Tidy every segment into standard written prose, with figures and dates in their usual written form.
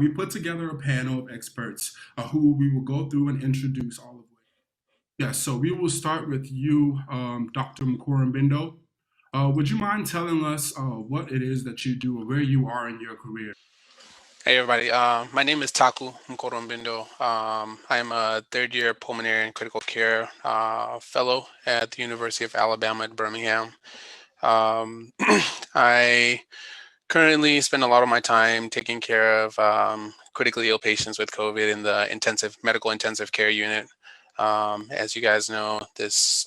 we put together a panel of experts who we will go through and introduce all of them. Yes, so we will start with you, Dr. Mrna. Would you mind telling us what it is that you do or where you are in your career? Hey everybody, my name is Taku Mkorombindo. I am a third-year pulmonary and critical care fellow at the University of Alabama at Birmingham. I currently spend a lot of my time taking care of critically ill patients with COVID in the medical intensive care unit. As you guys know, this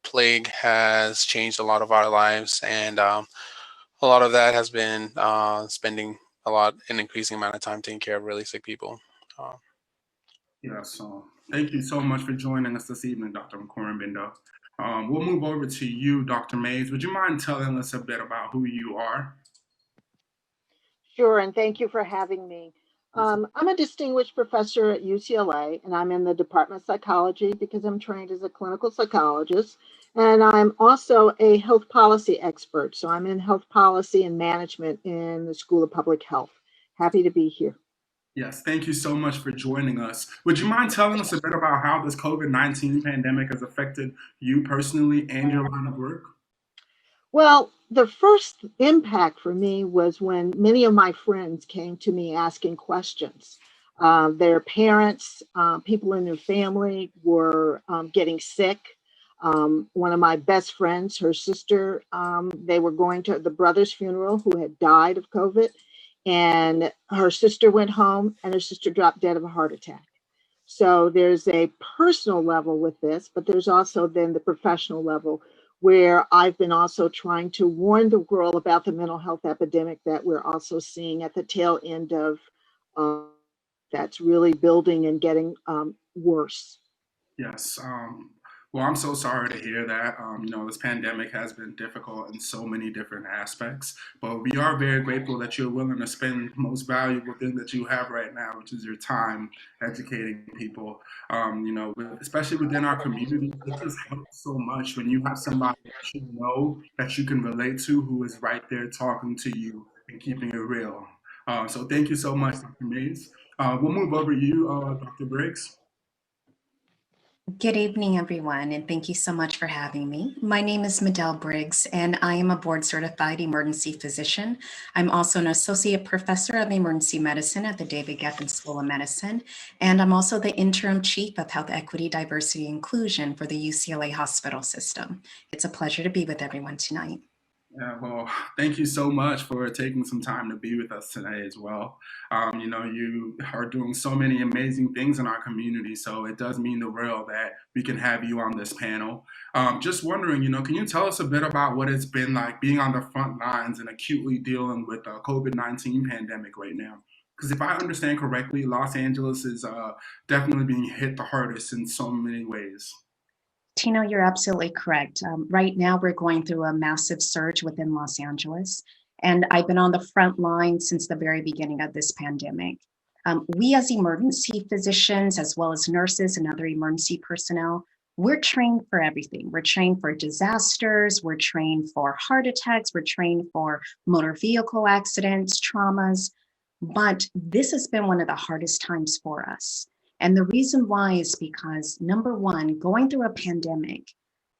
plague has changed a lot of our lives, and a lot of that has been spending an increasing amount of time taking care of really sick people. Yes, thank you so much for joining us this evening, Dr. Mkorombindo. We'll move over to you, Dr. Mays. Would you mind telling us a bit about who you are? Sure, and thank you for having me. I'm a distinguished professor at UCLA, and I'm in the Department of Psychology because I'm trained as a clinical psychologist. And I'm also a health policy expert. So I'm in health policy and management in the School of Public Health. Happy to be here. Yes, thank you so much for joining us. Would you mind telling us a bit about how this COVID-19 pandemic has affected you personally and your line of work? Well, the first impact for me was when many of my friends came to me asking questions. Their parents, people in their family were getting sick. One of my best friends, her sister, they were going to the brother's funeral who had died of COVID, and her sister went home and her sister dropped dead of a heart attack. So there's a personal level with this, but there's also then the professional level where I've been also trying to warn the world about the mental health epidemic that we're also seeing at the tail end of that's really building and getting worse. Yes. Well, I'm so sorry to hear that. This pandemic has been difficult in so many different aspects, but we are very grateful that you're willing to spend the most valuable thing that you have right now, which is your time educating people. Especially within our community, it just helps so much when you have somebody that you know that you can relate to who is right there talking to you and keeping it real. So thank you so much, Dr. Mays. We'll move over to you, Dr. Briggs. Good evening, everyone, and thank you so much for having me. My name is Medell Briggs, and I am a board-certified emergency physician. I'm also an associate professor of emergency medicine at the David Geffen School of Medicine, and I'm also the interim chief of health equity, diversity, and inclusion for the UCLA hospital system. It's a pleasure to be with everyone tonight. Yeah, well, thank you so much for taking some time to be with us today as well. You are doing so many amazing things in our community, so it does mean the world that we can have you on this panel. Just wondering, can you tell us a bit about what it's been like being on the front lines and acutely dealing with the COVID-19 pandemic right now? Because if I understand correctly, Los Angeles is definitely being hit the hardest in so many ways. Tino, you're absolutely correct. Right now, we're going through a massive surge within Los Angeles, and I've been on the front line since the very beginning of this pandemic. We as emergency physicians, as well as nurses and other emergency personnel, we're trained for everything. We're trained for disasters, we're trained for heart attacks, we're trained for motor vehicle accidents, traumas, but this has been one of the hardest times for us. And the reason why is because, number one, going through a pandemic,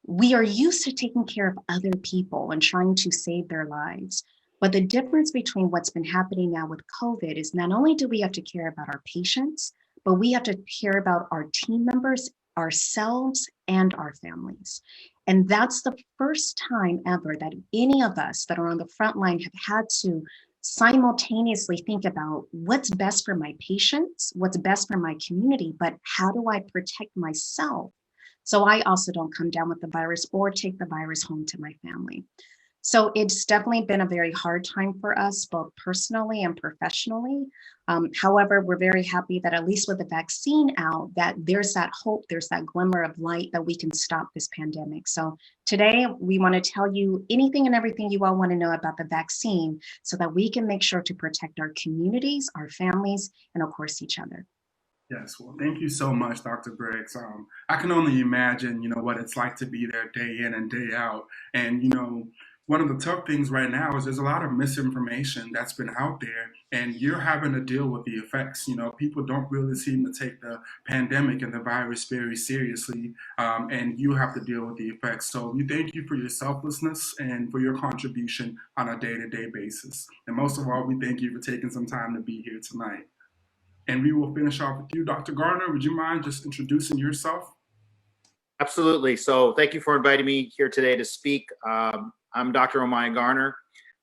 we are used to taking care of other people and trying to save their lives. But the difference between what's been happening now with COVID is not only do we have to care about our patients, but we have to care about our team members, ourselves, and our families. And that's the first time ever that any of us that are on the front line have had to simultaneously think about what's best for my patients, what's best for my community, but how do I protect myself so I also don't come down with the virus or take the virus home to my family. So it's definitely been a very hard time for us, both personally and professionally. However, we're very happy that at least with the vaccine out, that there's that hope, there's that glimmer of light that we can stop this pandemic. So today we want to tell you anything and everything you all want to know about the vaccine so that we can make sure to protect our communities, our families, and of course, each other. Yes, well, thank you so much, Dr. Briggs. I can only imagine, what it's like to be there day in and day out. And, one of the tough things right now is there's a lot of misinformation that's been out there, and you're having to deal with the effects. People don't really seem to take the pandemic and the virus very seriously, and you have to deal with the effects. So we thank you for your selflessness and for your contribution on a day-to-day basis. And most of all, we thank you for taking some time to be here tonight. And we will finish off with you, Dr. Garner. Would you mind just introducing yourself? Absolutely. So thank you for inviting me here today to speak. I'm Dr. Rna Garner.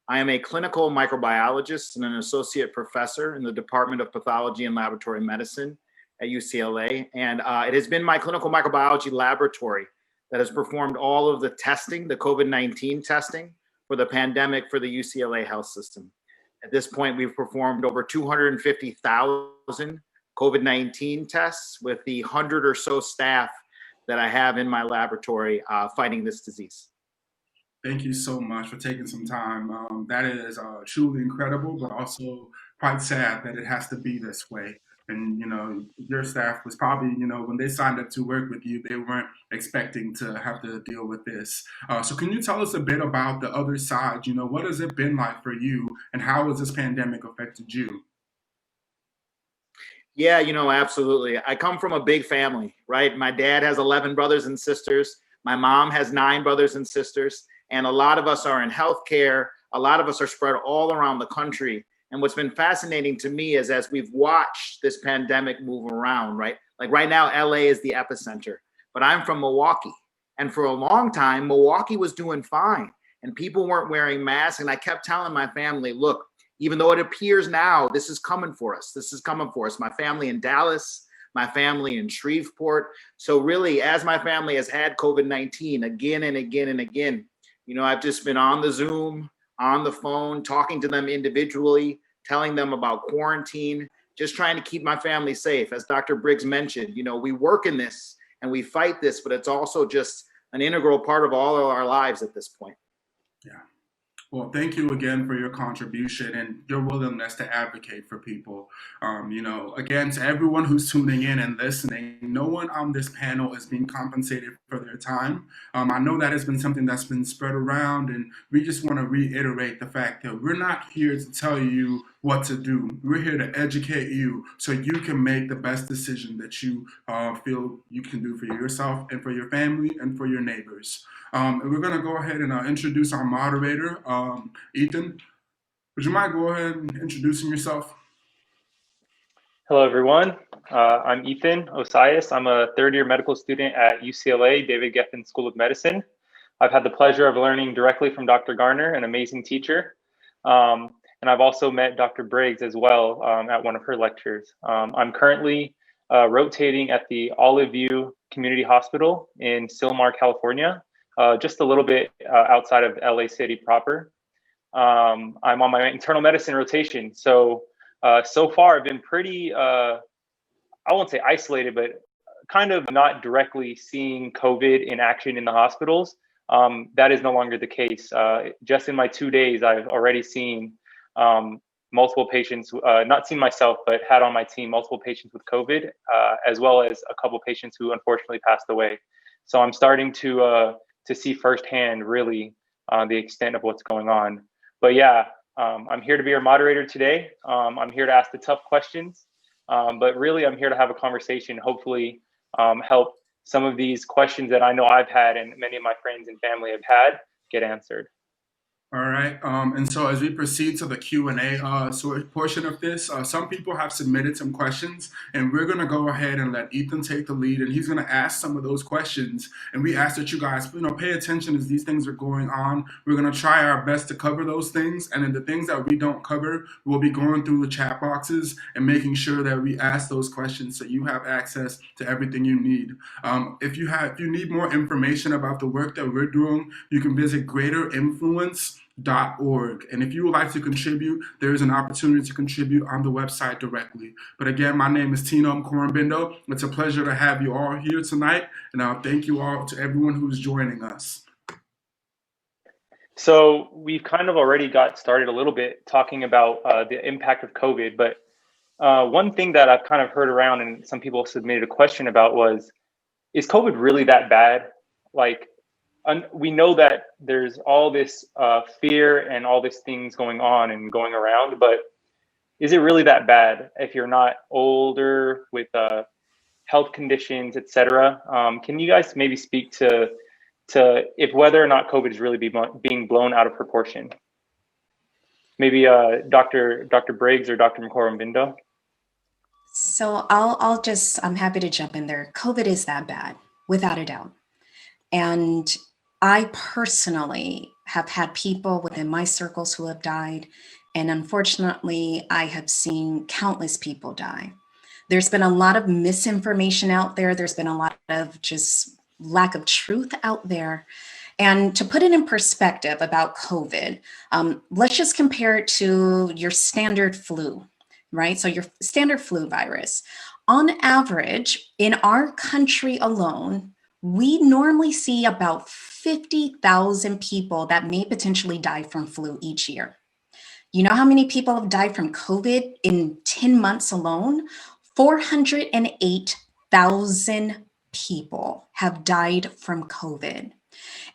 I am a clinical microbiologist and an associate professor in the Department of Pathology and Laboratory Medicine at UCLA. And it has been my clinical microbiology laboratory that has performed all of the testing, the COVID-19 testing for the pandemic for the UCLA health system. At this point, we've performed over 250,000 COVID-19 tests with the 100 or so staff that I have in my laboratory fighting this disease. Thank you so much for taking some time. That is truly incredible, but also quite sad that it has to be this way. And, your staff was probably, when they signed up to work with you, they weren't expecting to have to deal with this. So can you tell us a bit about the other side? What has it been like for you, and how has this pandemic affected you? Yeah, absolutely. I come from a big family, right? My dad has 11 brothers and sisters. My mom has 9 brothers and sisters. And a lot of us are in healthcare. A lot of us are spread all around the country. And what's been fascinating to me is as we've watched this pandemic move around, right? Like right now, LA is the epicenter, but I'm from Milwaukee. And for a long time, Milwaukee was doing fine and people weren't wearing masks. And I kept telling my family, look, even though it appears now, this is coming for us. This is coming for us. My family in Dallas, my family in Shreveport. So really, as my family has had COVID-19 again and again and again, I've just been on the Zoom, on the phone, talking to them individually, telling them about quarantine, just trying to keep my family safe. As Dr. Briggs mentioned, we work in this and we fight this, but it's also just an integral part of all of our lives at this point. Yeah. Well, thank you again for your contribution and your willingness to advocate for people. Again, to everyone who's tuning in and listening, no one on this panel is being compensated for their time. I know that has been something that's been spread around, and we just want to reiterate the fact that we're not here to tell you what to do. We're here to educate you so you can make the best decision that you feel you can do for yourself and for your family and for your neighbors. And we're going to go ahead and introduce our moderator, Ethan. Would you mind go ahead and introducing yourself? Hello, everyone. I'm Ethan Osias. I'm a third-year medical student at UCLA David Geffen School of Medicine. I've had the pleasure of learning directly from Dr. Garner, an amazing teacher. And I've also met Dr. Briggs as well at one of her lectures. I'm currently rotating at the Olive View Community Hospital in Sylmar, California, just a little bit outside of LA City proper. I'm on my internal medicine rotation. So far I've been pretty, I won't say isolated, but kind of not directly seeing COVID in action in the hospitals. That is no longer the case. Just in my 2 days, I've already seen multiple patients, not seen myself, but had on my team multiple patients with COVID, as well as a couple patients who unfortunately passed away. So I'm starting to see firsthand really the extent of what's going on. But yeah, I'm here to be your moderator today. I'm here to ask the tough questions, but really I'm here to have a conversation, hopefully help some of these questions that I know I've had and many of my friends and family have had get answered. All right, and so as we proceed to the Q&A portion of this, some people have submitted some questions, and we're going to go ahead and let Ethan take the lead, and he's going to ask some of those questions. And we ask that you guys, pay attention as these things are going on. We're going to try our best to cover those things, and then the things that we don't cover, we'll be going through the chat boxes and making sure that we ask those questions so you have access to everything you need. If you need more information about the work that we're doing, you can visit greaterinfluence.org. And if you would like to contribute, there is an opportunity to contribute on the website directly. But again, my name is Tino Mkorombindo. It's a pleasure to have you all here tonight. And thank you all to everyone who's joining us. So we've kind of already got started a little bit talking about the impact of COVID. But one thing that I've kind of heard around and some people submitted a question about was, is COVID really that bad? Like, we know that there's all this fear and all these things going on and going around, but is it really that bad if you're not older with health conditions, etc.? Can you guys maybe speak to if whether or not COVID is really being blown out of proportion? Maybe Dr. Briggs or Dr. McCormick-Bindo? So I'm happy to jump in there. COVID is that bad, without a doubt. And I personally have had people within my circles who have died. And unfortunately, I have seen countless people die. There's been a lot of misinformation out there. There's been a lot of just lack of truth out there. And to put it in perspective about COVID, let's just compare it to your standard flu, right? So your standard flu virus. On average, in our country alone, we normally see about 50,000 people that may potentially die from flu each year. You know how many people have died from COVID in 10 months alone? 408,000 people have died from COVID.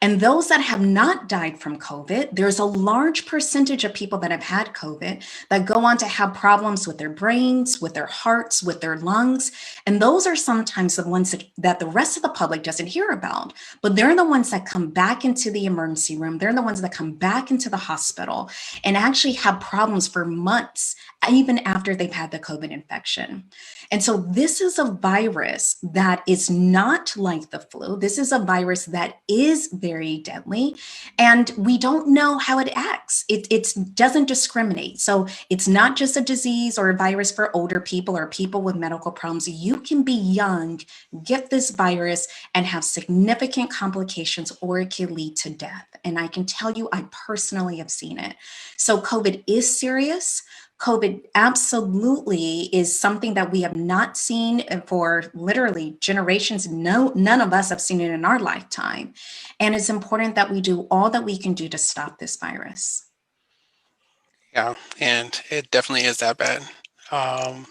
And those that have not died from COVID, there's a large percentage of people that have had COVID that go on to have problems with their brains, with their hearts, with their lungs. And those are sometimes the ones that the rest of the public doesn't hear about, but they're the ones that come back into the emergency room. They're the ones that come back into the hospital and actually have problems for months, even after they've had the COVID infection. And so this is a virus that is not like the flu. This is a virus that is very deadly, and we don't know how it acts. It doesn't discriminate. So it's not just a disease or a virus for older people or people with medical problems. You can be young, get this virus, and have significant complications, or it can lead to death. And I can tell you, I personally have seen it. So COVID is serious. COVID absolutely is something that we have not seen for literally generations. None of us have seen it in our lifetime. And it's important that we do all that we can do to stop this virus. Yeah, and it definitely is that bad. I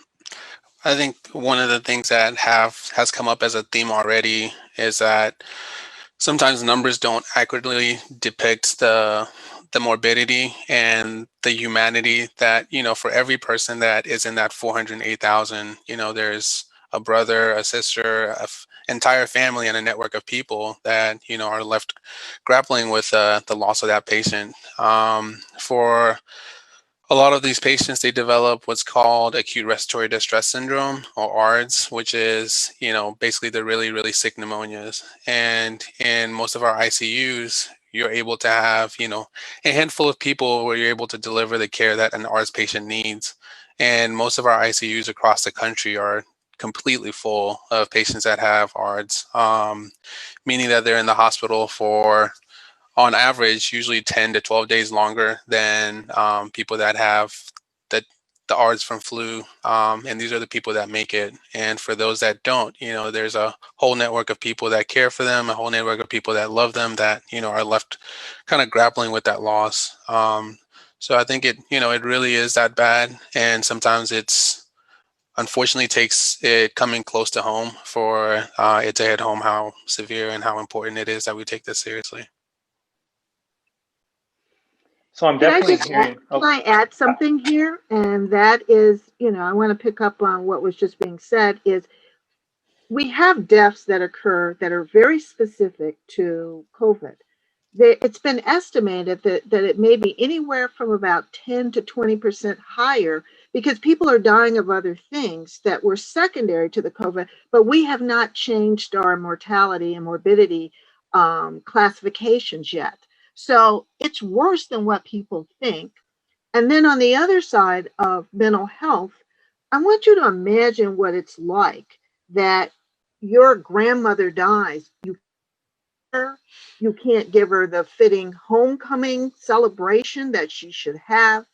think one of the things that has come up as a theme already is that sometimes numbers don't accurately depict the morbidity and the humanity that, for every person that is in that 408,000, there's a brother, a sister, entire family, and a network of people that, are left grappling with the loss of that patient. For a lot of these patients, they develop what's called acute respiratory distress syndrome, or ARDS, which is, basically the really, really sick pneumonias. And in most of our ICUs, you're able to have, a handful of people where you're able to deliver the care that an ARDS patient needs. And most of our ICUs across the country are completely full of patients that have ARDS, meaning that they're in the hospital for, on average, usually 10 to 12 days longer than people that have the ARDS from flu. And these are the people that make it. And for those that don't, there's a whole network of people that care for them, a whole network of people that love them that, are left kind of grappling with that loss. So I think it really is that bad. And sometimes it's unfortunately takes it coming close to home for it to hit home how severe and how important it is that we take this seriously. So I'm definitely hearing. Can I add something here? And that is, I want to pick up on what was just being said, is we have deaths that occur that are very specific to COVID. It's been estimated that it may be anywhere from about 10 to 20% higher, because people are dying of other things that were secondary to the COVID, but we have not changed our mortality and morbidity classifications yet. So it's worse than what people think. And then on the other side of mental health, I want you to imagine what it's like that your grandmother dies. You can't give her the fitting homecoming celebration that she should have.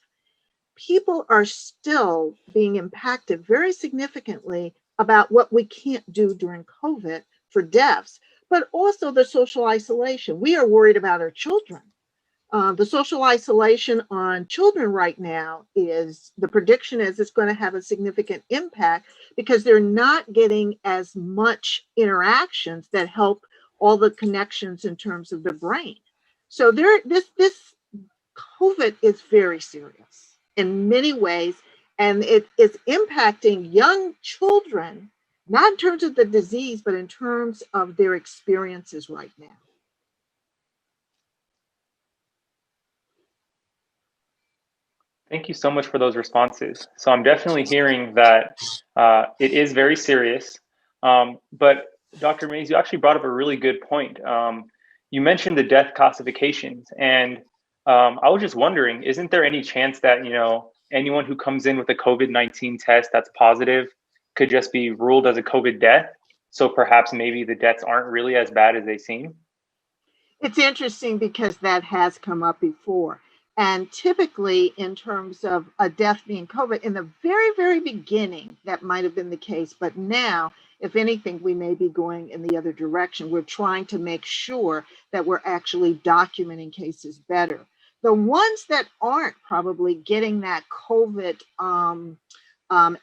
People are still being impacted very significantly about what we can't do during COVID for deaths, but also the social isolation. We are worried about our children. The social isolation on children right now is, the prediction is it's going to have a significant impact because they're not getting as much interactions that help all the connections in terms of the brain. So this COVID is very serious in many ways, and it is impacting young children, not in terms of the disease, but in terms of their experiences right now. Thank you so much for those responses. So I'm definitely hearing that it is very serious. But Dr. Mays, you actually brought up a really good point. You mentioned the death classifications, and I was just wondering, isn't there any chance that, you know, anyone who comes in with a COVID-19 test that's positive could just be ruled as a COVID death? So perhaps maybe the deaths aren't really as bad as they seem? It's interesting because that has come up before. And typically, in terms of a death being COVID, in the very, very beginning, that might have been the case. But now, if anything, we may be going in the other direction. We're trying to make sure that we're actually documenting cases better. The ones that aren't probably getting that COVID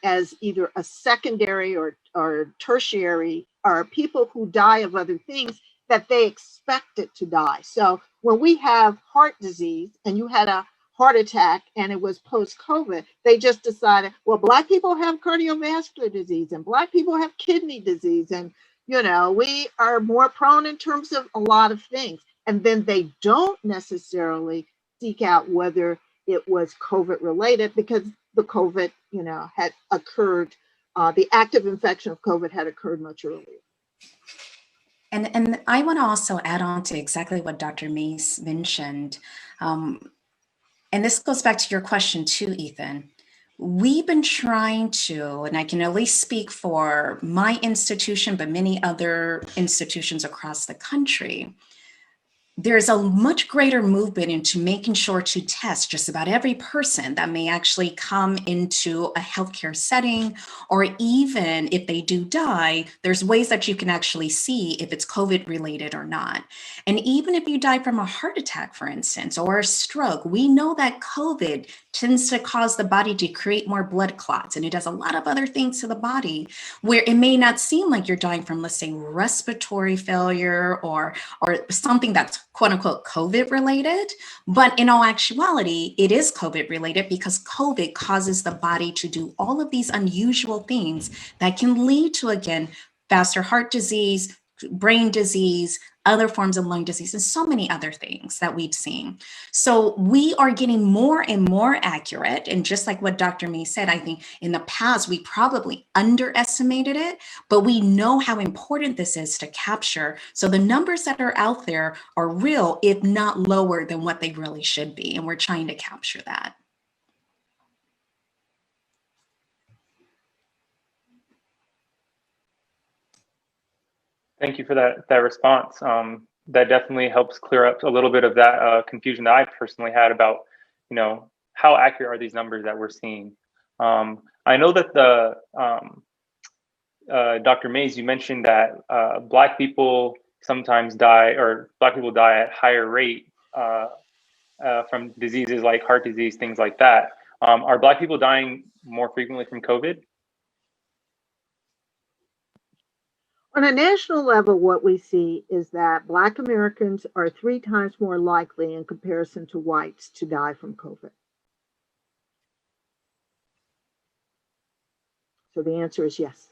as either a secondary or tertiary are people who die of other things that they expected to die. So when we have heart disease and you had a heart attack and it was post-COVID, they just decided, well, Black people have cardiovascular disease and Black people have kidney disease. And, you know, we are more prone in terms of a lot of things. And then they don't necessarily seek out whether it was COVID related because the COVID, you know, had occurred, the active infection of COVID had occurred much earlier. And I want to also add on to exactly what Dr. Mays mentioned. And this goes back to your question too, Ethan. We've been trying to, and I can at least speak for my institution, but many other institutions across the country, there's a much greater movement into making sure to test just about every person that may actually come into a healthcare setting, or even if they do die, there's ways that you can actually see if it's COVID related or not. And even if you die from a heart attack, for instance, or a stroke, we know that COVID tends to cause the body to create more blood clots, and it does a lot of other things to the body where it may not seem like you're dying from, let's say, respiratory failure or something that's quote unquote COVID related, but in all actuality, it is COVID related because COVID causes the body to do all of these unusual things that can lead to, again, faster heart disease, brain disease, other forms of lung disease, and so many other things that we've seen. So we are getting more and more accurate. And just like what Dr. May said, I think in the past, we probably underestimated it, but we know how important this is to capture. So the numbers that are out there are real, if not lower than what they really should be. And we're trying to capture that. Thank you for that response. That definitely helps clear up a little bit of that confusion that I personally had about, you know, how accurate are these numbers that we're seeing. I know that Dr. Mays, you mentioned that Black people sometimes die, or Black people die at higher rate from diseases like heart disease, things like that. Are Black people dying more frequently from COVID? On a national level, what we see is that Black Americans are 3 times more likely in comparison to whites to die from COVID. So the answer is yes.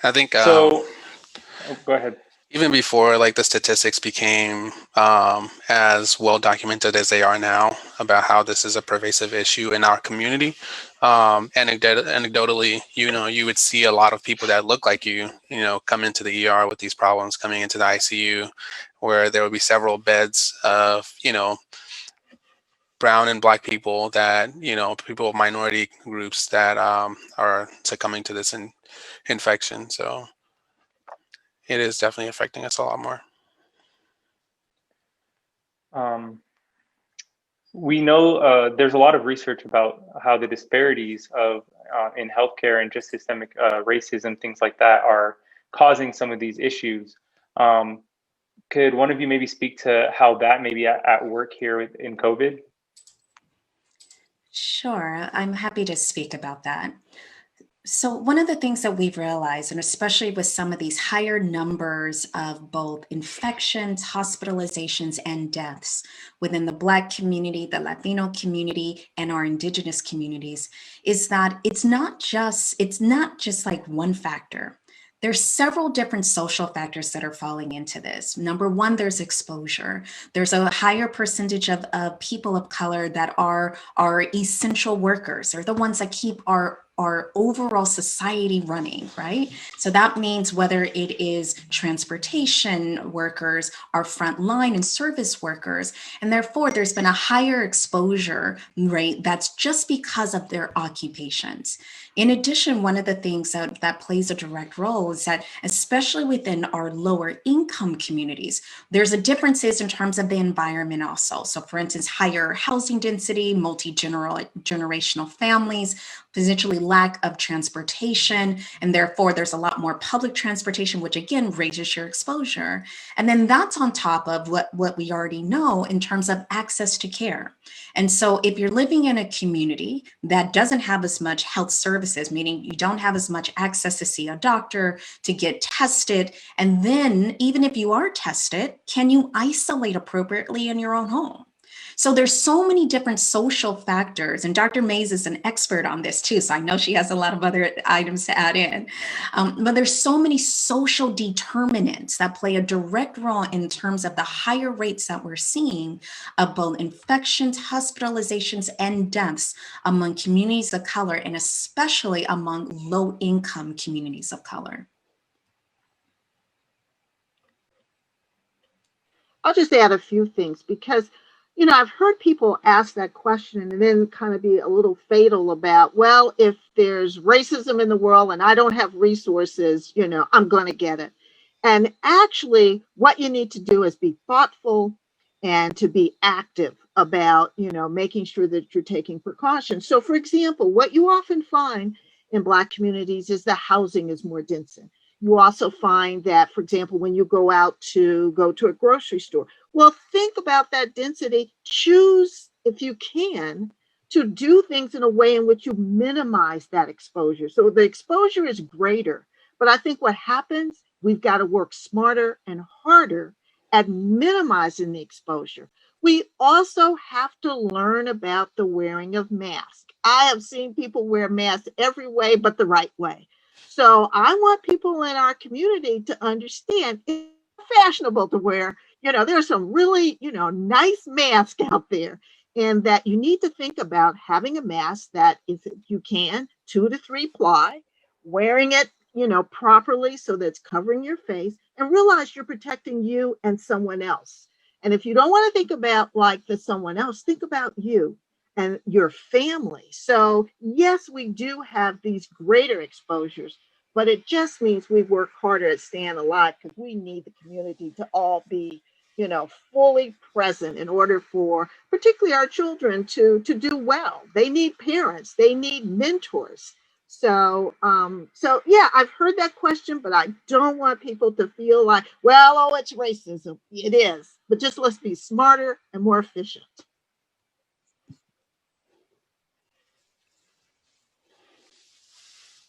I think So, go ahead. Even before like the statistics became as well documented as they are now about how this is a pervasive issue in our community, anecdotally, you know, you would see a lot of people that look like you know, come into the ER with these problems, coming into the ICU, where there would be several beds of, you know, brown and Black people that, you know, people of minority groups that are succumbing to this infection. So it is definitely affecting us a lot more. We know there's a lot of research about how the disparities of in healthcare and just systemic racism, things like that, are causing some of these issues. Could one of you maybe speak to how that may be at work here in COVID? Sure, I'm happy to speak about that. So one of the things that we've realized, and especially with some of these higher numbers of both infections, hospitalizations, and deaths within the Black community, the Latino community, and our Indigenous communities, is that it's not just like one factor. There's several different social factors that are falling into this. Number one, there's exposure. There's a higher percentage of people of color that are essential workers. They're the ones that keep our overall society running, right? So that means whether it is transportation workers, our frontline and service workers, and therefore there's been a higher exposure rate that's just because of their occupations. In addition, one of the things that plays a direct role is that, especially within our lower income communities, there's a differences in terms of the environment also. So for instance, higher housing density, multi-generational families, potentially lack of transportation, and therefore there's a lot more public transportation, which again raises your exposure. And then that's on top of what we already know in terms of access to care. And so if you're living in a community that doesn't have as much health services, meaning you don't have as much access to see a doctor, to get tested, and then even if you are tested, can you isolate appropriately in your own home? So there's so many different social factors, and Dr. Mays is an expert on this too, so I know she has a lot of other items to add in. But there's so many social determinants that play a direct role in terms of the higher rates that we're seeing of both infections, hospitalizations, and deaths among communities of color, and especially among low-income communities of color. I'll just add a few things because, I've heard people ask that question and then kind of be a little fatal about, well, if there's racism in the world and I don't have resources, I'm going to get it. And actually, what you need to do is be thoughtful and to be active about, making sure that you're taking precautions. So, for example, what you often find in Black communities is the housing is more dense. You also find that, for example, when you go to a grocery store, well, think about that density. Choose, if you can, to do things in a way in which you minimize that exposure. So the exposure is greater. But I think what happens, we've got to work smarter and harder at minimizing the exposure. We also have to learn about the wearing of masks. I have seen people wear masks every way but the right way. So I want people in our community to understand it's fashionable to wear, there's some really, nice masks out there, and that you need to think about having a mask that, if you can, 2 to 3 ply, wearing it, properly so that it's covering your face, and realize you're protecting you and someone else. And if you don't want to think about like the someone else, think about you and your family. So yes, we do have these greater exposures, but it just means we work harder at staying alive because we need the community to all be, fully present in order for particularly our children to do well. They need parents, they need mentors. So yeah, I've heard that question, but I don't want people to feel like, well, oh, it's racism. It is, but just let's be smarter and more efficient.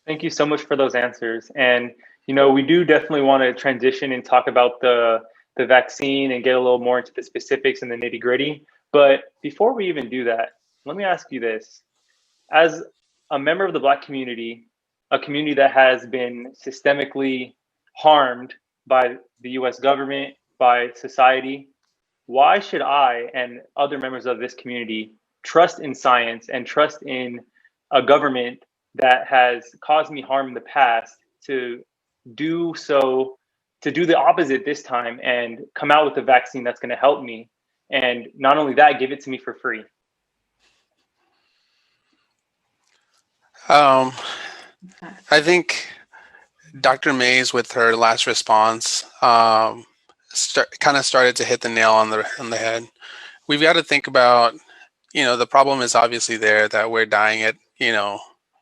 Thank you so much for those answers. And, we do definitely want to transition and talk about the vaccine and get a little more into the specifics and the nitty gritty. But before we even do that, let me ask you this. As a member of the Black community, a community that has been systemically harmed by the US government, by society, why should I and other members of this community trust in science and trust in a government that has caused me harm in the past to do the opposite this time and come out with a vaccine that's going to help me? And not only that, give it to me for free. I think Dr. Mays, with her last response, kind of started to hit the nail on the head. We've got to think about, the problem is obviously there that we're dying at,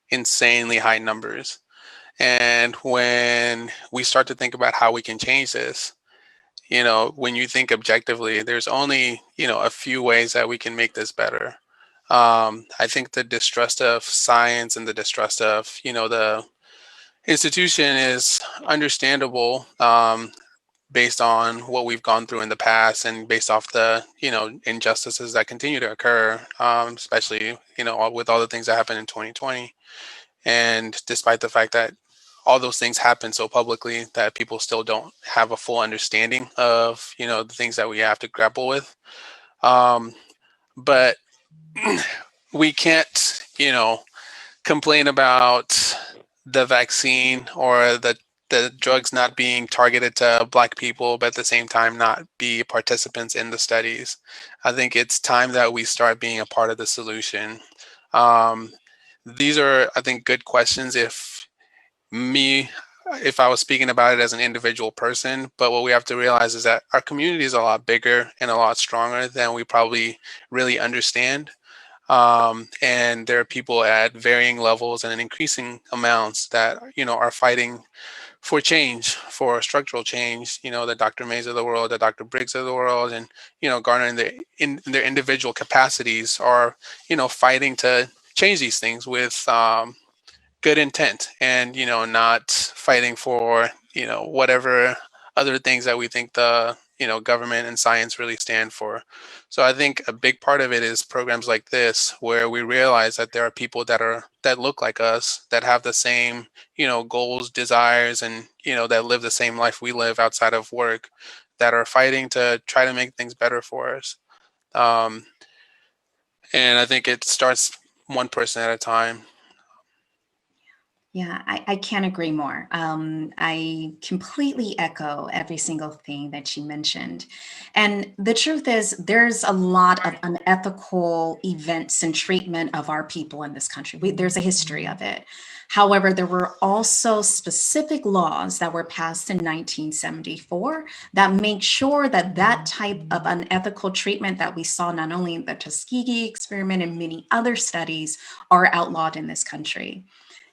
insanely high numbers. And when we start to think about how we can change this, when you think objectively, there's only, a few ways that we can make this better. I think the distrust of science and the distrust of, the institution is understandable, based on what we've gone through in the past and based off the, injustices that continue to occur, especially, with all the things that happened in 2020. And despite the fact that all those things happen so publicly that people still don't have a full understanding of, the things that we have to grapple with. But we can't, complain about the vaccine or the drugs not being targeted to Black people, but at the same time not be participants in the studies. I think it's time that we start being a part of the solution. These are, I think, good questions if I was speaking about it as an individual person, but what we have to realize is that our community is a lot bigger and a lot stronger than we probably really understand. And there are people at varying levels and in increasing amounts that, are fighting for change, for structural change, the Dr. Mays of the world, the Dr. Briggs of the world, and, Garner in their individual capacities are, fighting to change these things with good intent and, not fighting for, whatever other things that we think the, government and science really stand for. So I think a big part of it is programs like this, where we realize that there are people that look like us, that have the same, goals, desires, and, that live the same life we live outside of work, that are fighting to try to make things better for us. And I think it starts one person at a time. Yeah, I can't agree more. I completely echo every single thing that you mentioned. And the truth is, there's a lot of unethical events and treatment of our people in this country. There's a history of it. However, there were also specific laws that were passed in 1974 that make sure that that type of unethical treatment that we saw not only in the Tuskegee experiment and many other studies are outlawed in this country.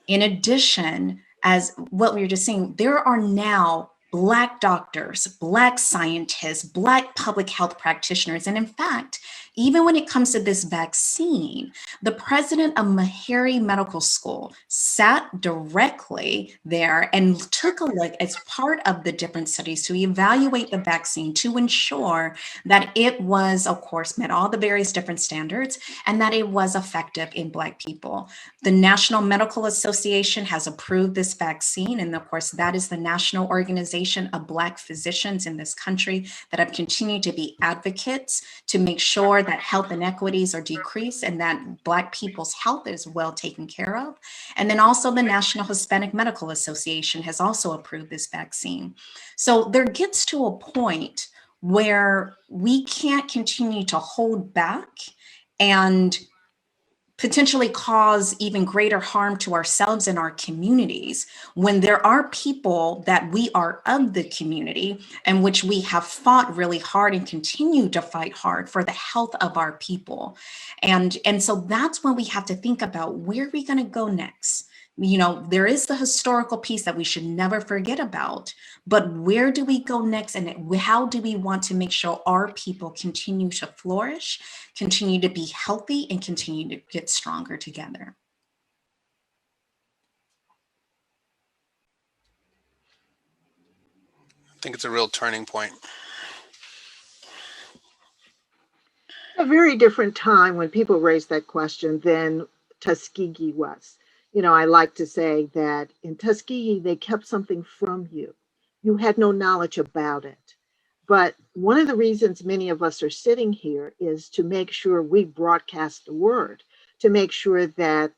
In addition, as what we were just saying, there are now Black doctors, Black scientists, Black public health practitioners. And in fact, even when it comes to this vaccine, the president of Meharry Medical School sat directly there and took a look as part of the different studies to evaluate the vaccine to ensure that it was, of course, met all the various different standards and that it was effective in Black people. The National Medical Association has approved this vaccine. And of course, that is the national organization of Black physicians in this country that have continued to be advocates to make sure that health inequities are decreased and that Black people's health is well taken care of. And then also the National Hispanic Medical Association has also approved this vaccine. So there gets to a point where we can't continue to hold back and potentially cause even greater harm to ourselves and our communities when there are people that we are of the community and which we have fought really hard and continue to fight hard for the health of our people. And so that's when we have to think about where are we going to go next? There is the historical piece that we should never forget about, but where do we go next? And how do we want to make sure our people continue to flourish, continue to be healthy, and continue to get stronger together? I think it's a real turning point. A very different time when people raised that question than Tuskegee was. I like to say that in Tuskegee, they kept something from you. You had no knowledge about it. But one of the reasons many of us are sitting here is to make sure we broadcast the word, to make sure that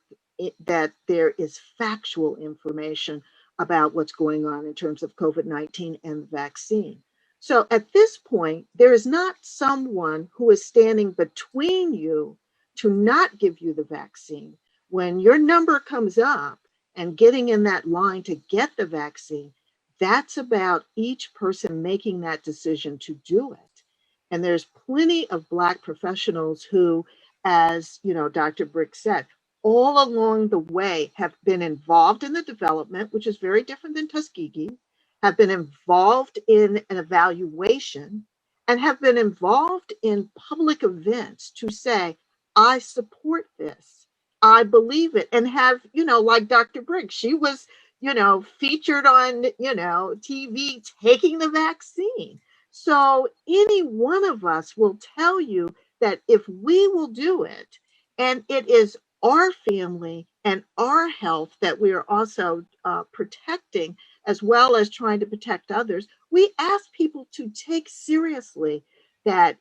that there is factual information about what's going on in terms of COVID-19 and the vaccine. So at this point, there is not someone who is standing between you to not give you the vaccine. When your number comes up and getting in that line to get the vaccine, that's about each person making that decision to do it. And there's plenty of Black professionals who, as Dr. Briggs said, all along the way have been involved in the development, which is very different than Tuskegee, have been involved in an evaluation, and have been involved in public events to say, I support this. I believe it. And have, like Dr. Briggs, she was, featured on, TV taking the vaccine. So any one of us will tell you that if we will do it, and it is our family and our health that we are also protecting, as well as trying to protect others, we ask people to take seriously that,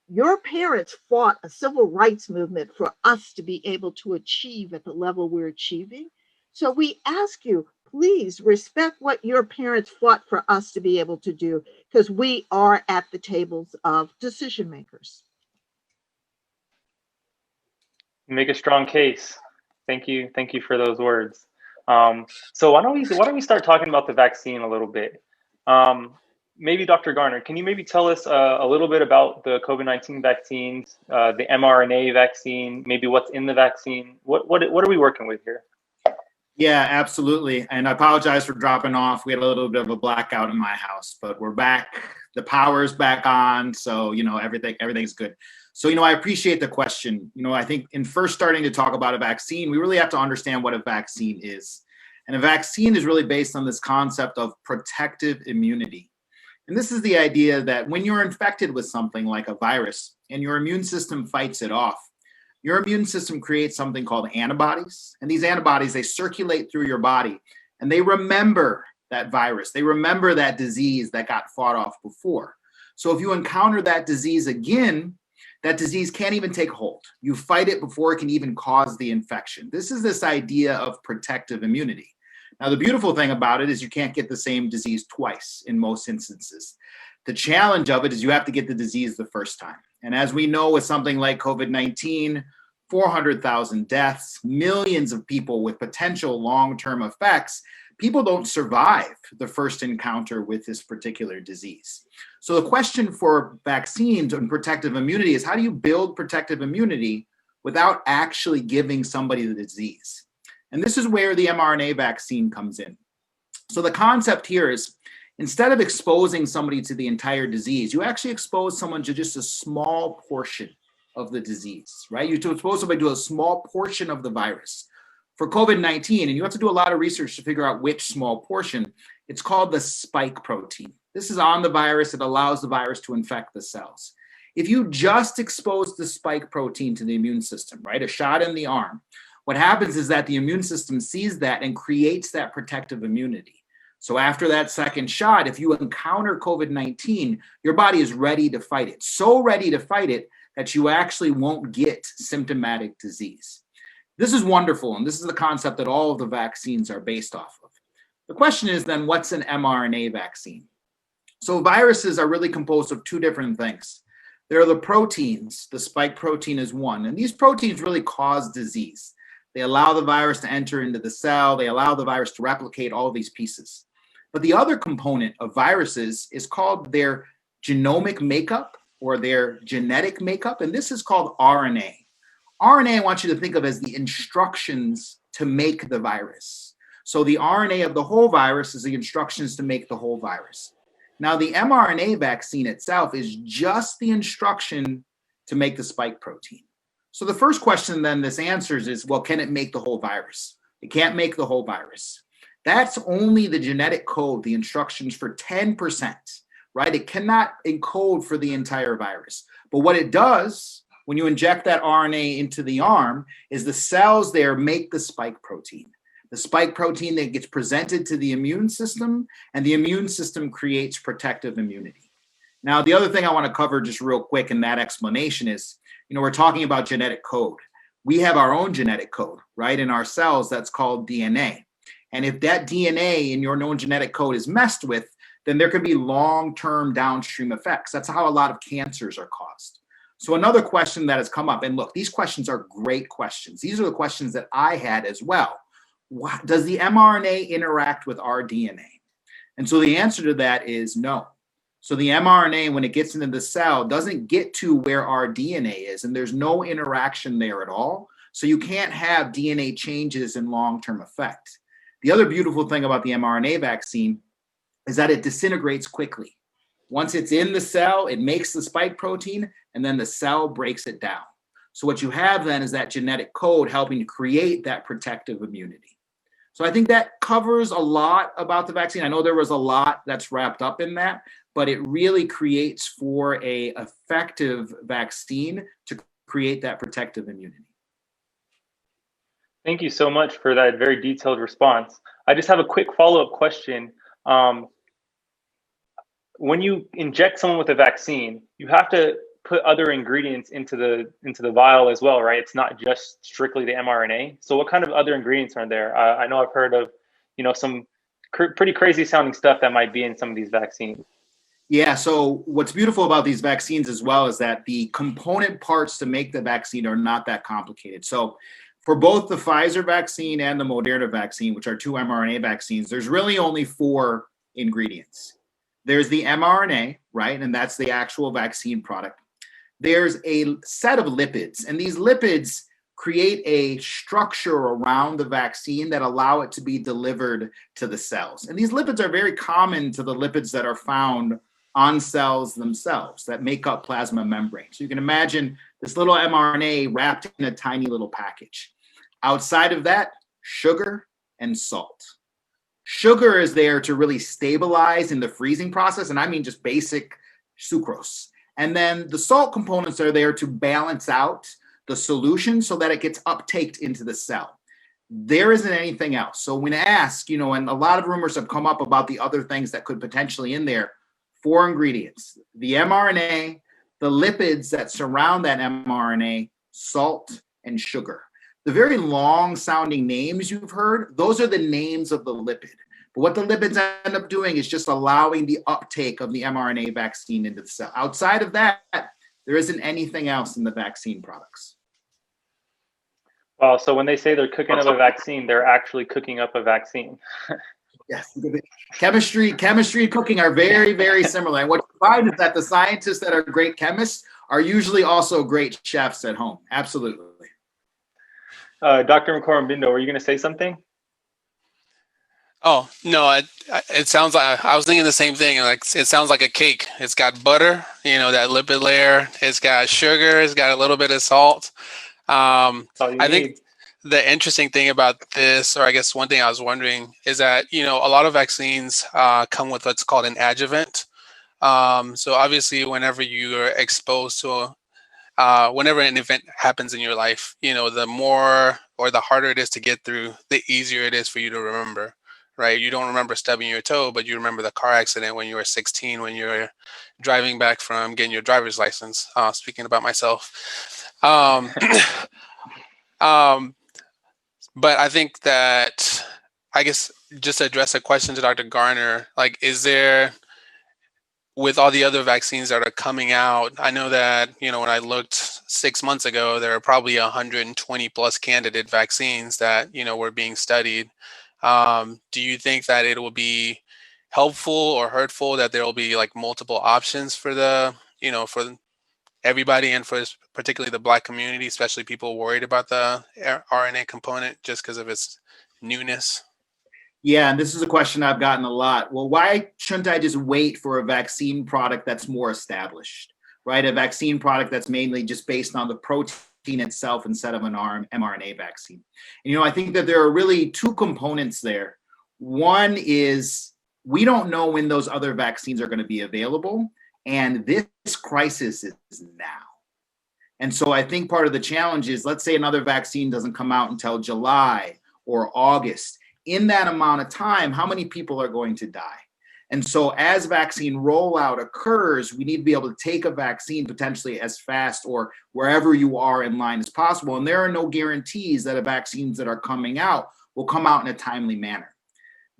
your parents fought a civil rights movement for us to be able to achieve at the level we're achieving. So we ask you, please respect what your parents fought for us to be able to do, because we are at the tables of decision makers. Make a strong case. Thank you for those words. So why don't we start talking about the vaccine a little bit? Maybe Dr. Garner, can you maybe tell us a little bit about the COVID-19 vaccines, the mRNA vaccine, maybe what's in the vaccine? What are we working with here? Yeah, absolutely. And I apologize for dropping off. We had a little bit of a blackout in my house, but we're back. The power's back on. So, everything's good. So, I appreciate the question. I think in first starting to talk about a vaccine, we really have to understand what a vaccine is. And a vaccine is really based on this concept of protective immunity. And this is the idea that when you're infected with something like a virus and your immune system fights it off, your immune system creates something called antibodies. And these antibodies, they circulate through your body and they remember that virus. They remember that disease that got fought off before. So if you encounter that disease again, that disease can't even take hold. You fight it before it can even cause the infection. This is this idea of protective immunity. Now, the beautiful thing about it is you can't get the same disease twice in most instances. The challenge of it is you have to get the disease the first time. And as we know with something like COVID-19, 400,000 deaths, millions of people with potential long-term effects, people don't survive the first encounter with this particular disease. So the question for vaccines and protective immunity is, how do you build protective immunity without actually giving somebody the disease? And this is where the mRNA vaccine comes in. So the concept here is, instead of exposing somebody to the entire disease, you actually expose someone to just a small portion of the disease, right? You expose somebody to a small portion of the virus. For COVID-19, and you have to do a lot of research to figure out which small portion, it's called the spike protein. This is on the virus. It allows the virus to infect the cells. If you just expose the spike protein to the immune system, right, a shot in the arm, what happens is that the immune system sees that and creates that protective immunity. So after that second shot, if you encounter COVID-19, your body is ready to fight it. So ready to fight it that you actually won't get symptomatic disease. This is wonderful, and this is the concept that all of the vaccines are based off of. The question is then, what's an mRNA vaccine? So viruses are really composed of two different things. There are the proteins. The spike protein is one, and these proteins really cause disease. They allow the virus to enter into the cell. They allow the virus to replicate all these pieces. But the other component of viruses is called their genomic makeup or their genetic makeup, and this is called RNA. RNA, I want you to think of as the instructions to make the virus. So the RNA of the whole virus is the instructions to make the whole virus. Now, the mRNA vaccine itself is just the instruction to make the spike protein. So the first question then this answers is, well, can it make the whole virus? It can't make the whole virus. That's only the genetic code, the instructions for 10%, right? It cannot encode for the entire virus. But what it does when you inject that RNA into the arm is the cells there make the spike protein. The spike protein that gets presented to the immune system, and the immune system creates protective immunity. Now, the other thing I want to cover just real quick in that explanation is, we're talking about genetic code. We have our own genetic code, right, in our cells that's called DNA. And if that DNA in your known genetic code is messed with, then there could be long-term downstream effects. That's how a lot of cancers are caused. So another question that has come up, and look, these questions are great questions. These are the questions that I had as well. Does the mRNA interact with our DNA? And so the answer to that is no. So the mRNA, when it gets into the cell, doesn't get to where our DNA is, and there's no interaction there at all. So you can't have DNA changes in long-term effect. The other beautiful thing about the mRNA vaccine is that it disintegrates quickly. Once it's in the cell, it makes the spike protein, and then the cell breaks it down. So what you have then is that genetic code helping to create that protective immunity. So I think that covers a lot about the vaccine. I know there was a lot that's wrapped up in that, but it really creates for a effective vaccine to create that protective immunity. Thank you so much for that very detailed response. I just have a quick follow-up question. When you inject someone with a vaccine, you have to put other ingredients into the vial as well, right? It's not just strictly the mRNA. So what kind of other ingredients are there? I know I've heard of, some pretty crazy sounding stuff that might be in some of these vaccines. Yeah, so what's beautiful about these vaccines as well is that the component parts to make the vaccine are not that complicated. So for both the Pfizer vaccine and the Moderna vaccine, which are 2 mRNA vaccines, there's really only 4 ingredients. There's the mRNA, right? And that's the actual vaccine product. There's a set of lipids, and these lipids create a structure around the vaccine that allow it to be delivered to the cells. And these lipids are very common to the lipids that are found on cells themselves that make up plasma membrane. So you can imagine this little mRNA wrapped in a tiny little package. Outside of that, sugar and salt. Sugar is there to really stabilize in the freezing process, and I mean just basic sucrose. And then the salt components are there to balance out the solution so that it gets uptaked into the cell. There isn't anything else. So when asked, and a lot of rumors have come up about the other things that could potentially in there, 4 ingredients: the mRNA, the lipids that surround that mRNA, salt, and sugar. The very long sounding names you've heard, those are the names of the lipid. But what the lipids end up doing is just allowing the uptake of the mRNA vaccine into the cell. Outside of that, there isn't anything else in the vaccine products. Wow, so when they say they're cooking up a vaccine, they're actually cooking up a vaccine. Yes, chemistry and cooking are very, very similar. And what you find is that the scientists that are great chemists are usually also great chefs at home. Absolutely. Dr. McCormick-Bindo, were you going to say something? Oh, no, it sounds like, I was thinking the same thing. Like, it sounds like a cake. It's got butter, that lipid layer. It's got sugar. It's got a little bit of salt. I think the interesting thing about this, or I guess one thing I was wondering, is that, a lot of vaccines come with what's called an adjuvant. So obviously, whenever you are exposed to whenever an event happens in your life, the more or the harder it is to get through, the easier it is for you to remember, right? You don't remember stubbing your toe, but you remember the car accident when you were 16, when you were driving back from getting your driver's license, speaking about myself. But I think that, I guess, just to address a question to Dr. Garner, like, is there, with all the other vaccines that are coming out, I know that, when I looked 6 months ago, there are probably 120 plus candidate vaccines that, were being studied. Do you think that it will be helpful or hurtful that there will be like multiple options for the, for everybody, and for particularly the Black community, especially people worried about the RNA component just because of its newness? Yeah, and this is a question I've gotten a lot. Well, why shouldn't I just wait for a vaccine product that's more established, right? A vaccine product that's mainly just based on the protein itself instead of an mRNA vaccine. And, I think that there are really 2 components there. One is we don't know when those other vaccines are going to be available, and this crisis is now. And so I think part of the challenge is, let's say another vaccine doesn't come out until July or August. In that amount of time, how many people are going to die? And so as vaccine rollout occurs, we need to be able to take a vaccine potentially as fast or wherever you are in line as possible. And there are no guarantees that the vaccines that are coming out will come out in a timely manner.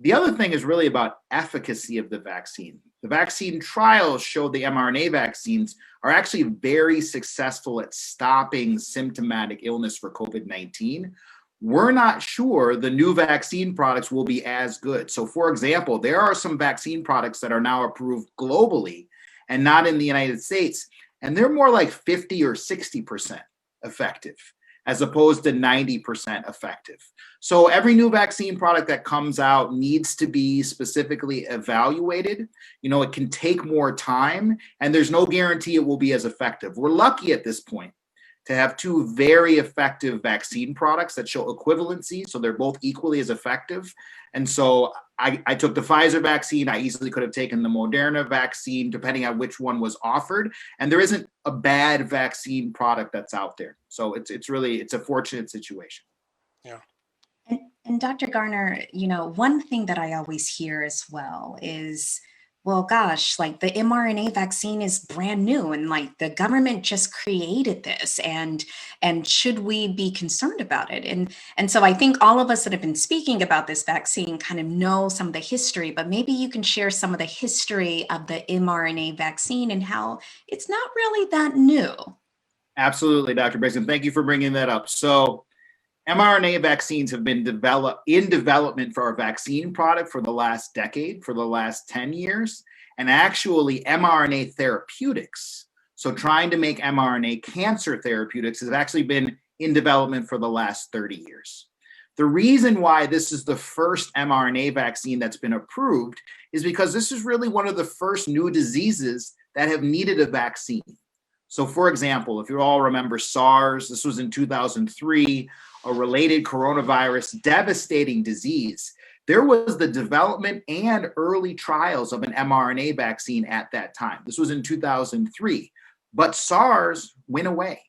The other thing is really about efficacy of the vaccine. The vaccine trials show the mRNA vaccines are actually very successful at stopping symptomatic illness for COVID-19. We're not sure the new vaccine products will be as good. So for example, there are some vaccine products that are now approved globally and not in the United States, and they're more like 50 or 60% effective as opposed to 90% effective. So every new vaccine product that comes out needs to be specifically evaluated. It can take more time, and there's no guarantee it will be as effective. We're lucky at this point to have two very effective vaccine products that show equivalency, so they're both equally as effective. And so I took the Pfizer vaccine. I easily could have taken the Moderna vaccine, depending on which one was offered. And there isn't a bad vaccine product that's out there. So it's a fortunate situation. Yeah. And Dr. Garner, one thing that I always hear as well is, well, gosh, like the mRNA vaccine is brand new and like the government just created this and should we be concerned about it? And so I think all of us that have been speaking about this vaccine kind of know some of the history, but maybe you can share some of the history of the mRNA vaccine and how it's not really that new. Absolutely, Dr. Briggs, and thank you for bringing that up. So mRNA vaccines have been in development for our vaccine product for the last decade, for the last 10 years, and actually mRNA therapeutics. So trying to make mRNA cancer therapeutics has actually been in development for the last 30 years. The reason why this is the first mRNA vaccine that's been approved is because this is really one of the first new diseases that have needed a vaccine. So for example, if you all remember SARS, this was in 2003, a related coronavirus, devastating disease. There was the development and early trials of an mRNA vaccine at that time. This was in 2003, but SARS went away.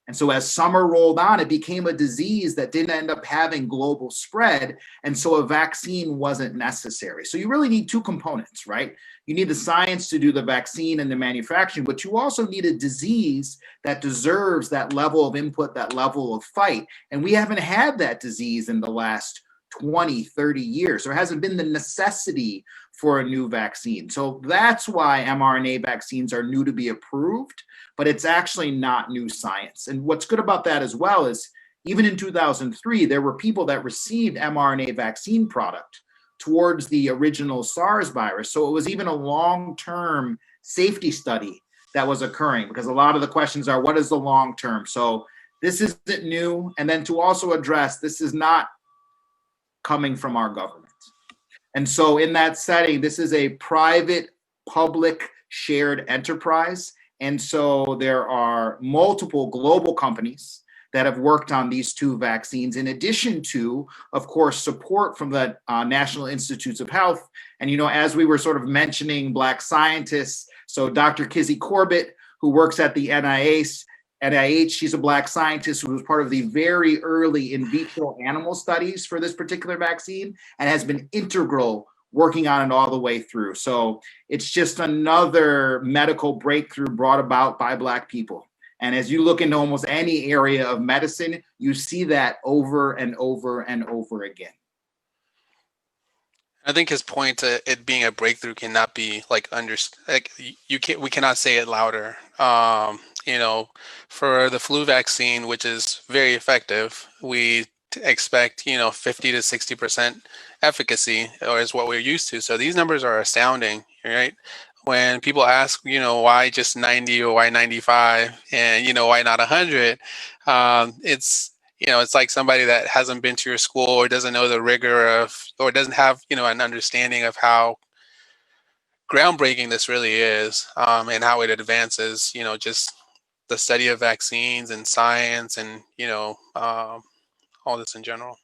And so as summer rolled on, it became a disease that didn't end up having global spread. And so a vaccine wasn't necessary. So you really need two components, right? You need the science to do the vaccine and the manufacturing, but you also need a disease that deserves that level of input, that level of fight. And we haven't had that disease in the last 20, 30 years. There hasn't been the necessity for a new vaccine. So that's why mRNA vaccines are new to be approved, but it's actually not new science. And what's good about that as well is even in 2003, there were people that received mRNA vaccine product towards the original SARS virus. So it was even a long-term safety study that was occurring, because a lot of the questions are, what is the long-term? So this isn't new. And then to also address, this is not coming from our government. And so in that setting, this is a private, public, shared enterprise. And so there are multiple global companies that have worked on these two vaccines, in addition to, of course, support from the National Institutes of Health. And, as we were sort of mentioning Black scientists, so Dr. Kizzy Corbett, who works at the NIH, she's a Black scientist who was part of the very early in vitro animal studies for this particular vaccine and has been integral working on it all the way through. So it's just another medical breakthrough brought about by Black people. And as you look into almost any area of medicine, you see that over and over and over again. I think his point to it being a breakthrough cannot be we cannot say it louder. For the flu vaccine, which is very effective, we expect 50 to 60% efficacy, or is what we're used to. So these numbers are astounding, right? When people ask, why just 90 or why 95 and, why not 100, it's like somebody that hasn't been to your school or doesn't know the rigor of, or doesn't have, an understanding of how groundbreaking this really is, and how it advances, just the study of vaccines and science and, all this in general.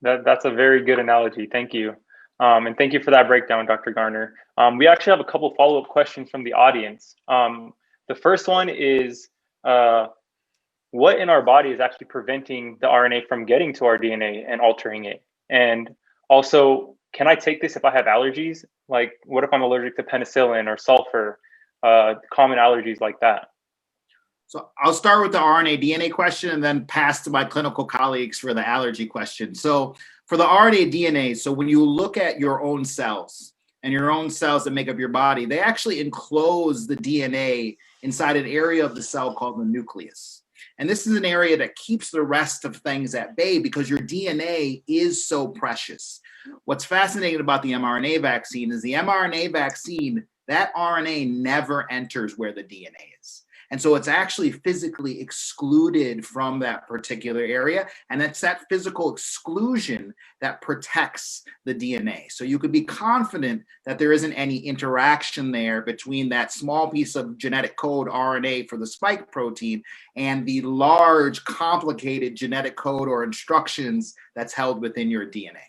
That's a very good analogy. Thank you. And thank you for that breakdown, Dr. Garner. We actually have a couple follow-up questions from the audience. The first one is, what in our body is actually preventing the RNA from getting to our DNA and altering it? And also, can I take this if I have allergies? Like, what if I'm allergic to penicillin or sulfur, common allergies like that? So I'll start with the RNA DNA question and then pass to my clinical colleagues for the allergy question. So for the RNA DNA, so when you look at your own cells and your own cells that make up your body, they actually enclose the DNA inside an area of the cell called the nucleus. And this is an area that keeps the rest of things at bay because your DNA is so precious. What's fascinating about the mRNA vaccine is the mRNA vaccine, that RNA never enters where the DNA is. And so it's actually physically excluded from that particular area. And it's that physical exclusion that protects the DNA. So you could be confident that there isn't any interaction there between that small piece of genetic code RNA for the spike protein and the large, complicated genetic code or instructions that's held within your DNA.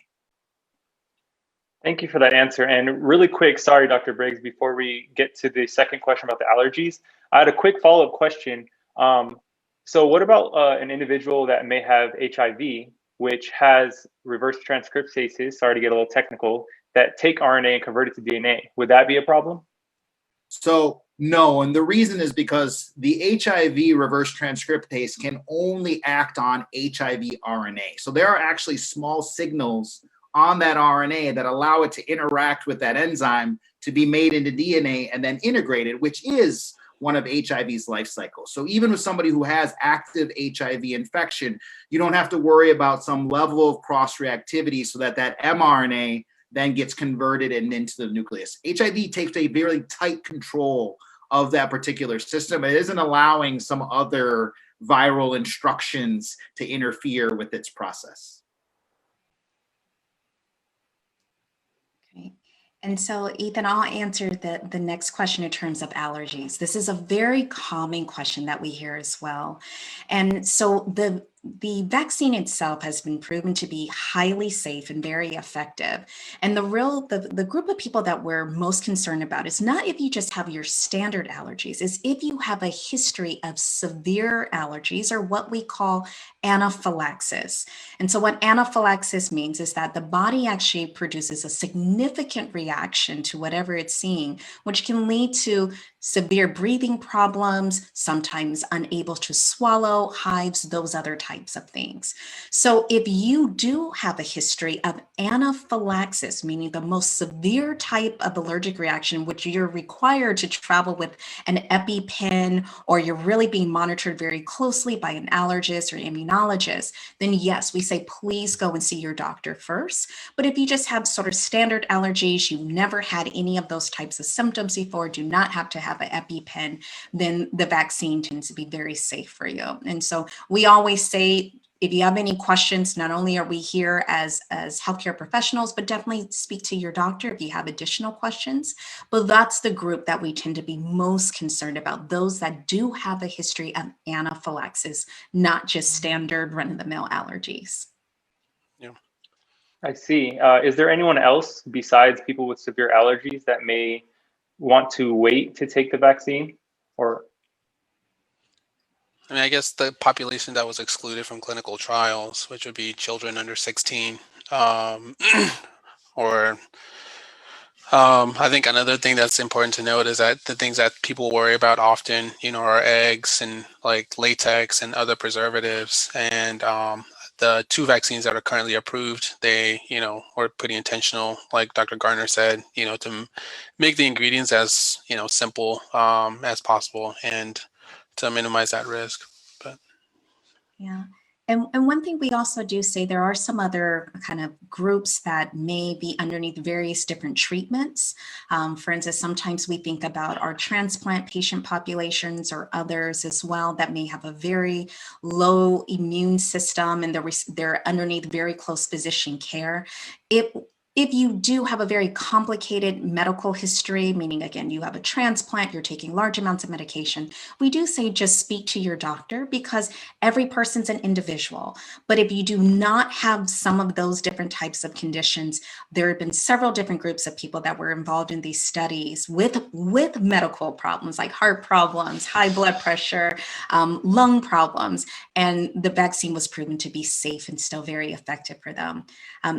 Thank you for that answer. And really quick, sorry, Dr. Briggs, before we get to the second question about the allergies, I had a quick follow-up question. So what about an individual that may have HIV, which has reverse transcriptases, sorry to get a little technical, that take RNA and convert it to DNA? Would that be a problem? So no, and the reason is because the HIV reverse transcriptase can only act on HIV RNA. So there are actually small signals on that RNA that allow it to interact with that enzyme to be made into DNA and then integrated, which is one of HIV's life cycles. So even with somebody who has active HIV infection, you don't have to worry about some level of cross-reactivity so that that mRNA then gets converted and into the nucleus. HIV takes a very tight control of that particular system. It isn't allowing some other viral instructions to interfere with its process. Okay. And so, Ethan, I'll answer the next question in terms of allergies. This is a very common question that we hear as well. And so the vaccine itself has been proven to be highly safe and very effective. And the group of people that we're most concerned about is not if you just have your standard allergies, is if you have a history of severe allergies or what we call anaphylaxis. And so what anaphylaxis means is that the body actually produces a significant reaction to whatever it's seeing, which can lead to severe breathing problems, sometimes unable to swallow, hives, those other types of things. So if you do have a history of anaphylaxis, meaning the most severe type of allergic reaction, which you're required to travel with an EpiPen, or you're really being monitored very closely by an allergist or immunologist, then yes, we say, please go and see your doctor first. But if you just have sort of standard allergies, you've never had any of those types of symptoms before, do not have to have an EpiPen, then the vaccine tends to be very safe for you. And so we always say, if you have any questions, not only are we here as healthcare professionals, but definitely speak to your doctor if you have additional questions. But that's the group that we tend to be most concerned about, those that do have a history of anaphylaxis, not just standard run-of-the-mill allergies. Yeah, I see. Is there anyone else besides people with severe allergies that may want to wait to take the vaccine? Or I mean, I guess the population that was excluded from clinical trials, which would be children under 16, or I think another thing that's important to note is that the things that people worry about often, are eggs and like latex and other preservatives. And the 2 vaccines that are currently approved, they, were pretty intentional, like Dr. Garner said, to make the ingredients as, simple as possible and to minimize that risk. But yeah. And one thing we also do say, there are some other kind of groups that may be underneath various different treatments. For instance, sometimes we think about our transplant patient populations or others as well that may have a very low immune system and they're underneath very close physician care. If you do have a very complicated medical history, meaning, again, you have a transplant, you're taking large amounts of medication, we do say just speak to your doctor because every person's an individual. But if you do not have some of those different types of conditions, there have been several different groups of people that were involved in these studies with medical problems like heart problems, high blood pressure, lung problems, and the vaccine was proven to be safe and still very effective for them.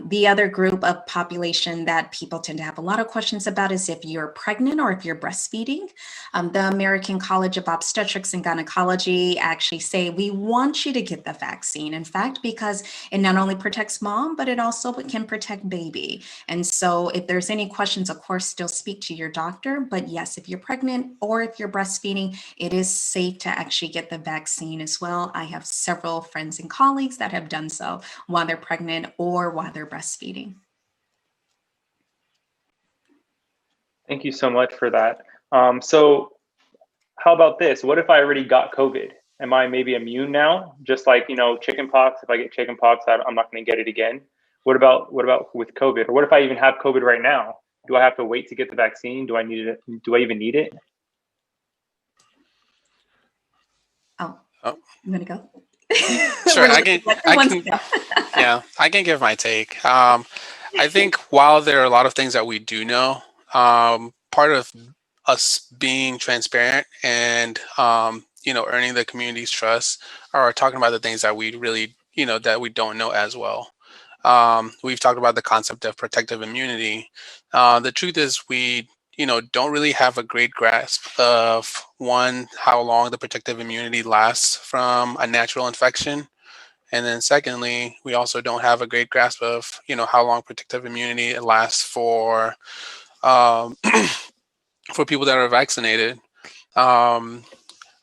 The other group of population that people tend to have a lot of questions about is if you're pregnant or if you're breastfeeding. The American College of Obstetrics and Gynecology actually say we want you to get the vaccine, in fact, because it not only protects mom, but it also can protect baby. And so if there's any questions, of course, still speak to your doctor. But yes, if you're pregnant or if you're breastfeeding, it is safe to actually get the vaccine as well. I have several friends and colleagues that have done so while they're pregnant or while they're breastfeeding. thank you so much for that. So how about this? What if I already got COVID? Am I maybe immune now? Just like, chicken pox, if I get chicken pox, I'm not going to get it again. What about with COVID? Or what if I even have COVID right now? Do I have to wait to get the vaccine? Do I need it? Do I even need it? Oh, Oh. you want to go? Sure, I can give my take. I think while there are a lot of things that we do know, part of us being transparent and earning the community's trust are talking about the things that we really that we don't know as well. We've talked about the concept of protective immunity. The truth is we don't really have a great grasp of one, how long the protective immunity lasts from a natural infection. And then secondly, we also don't have a great grasp of, how long protective immunity lasts for for people that are vaccinated.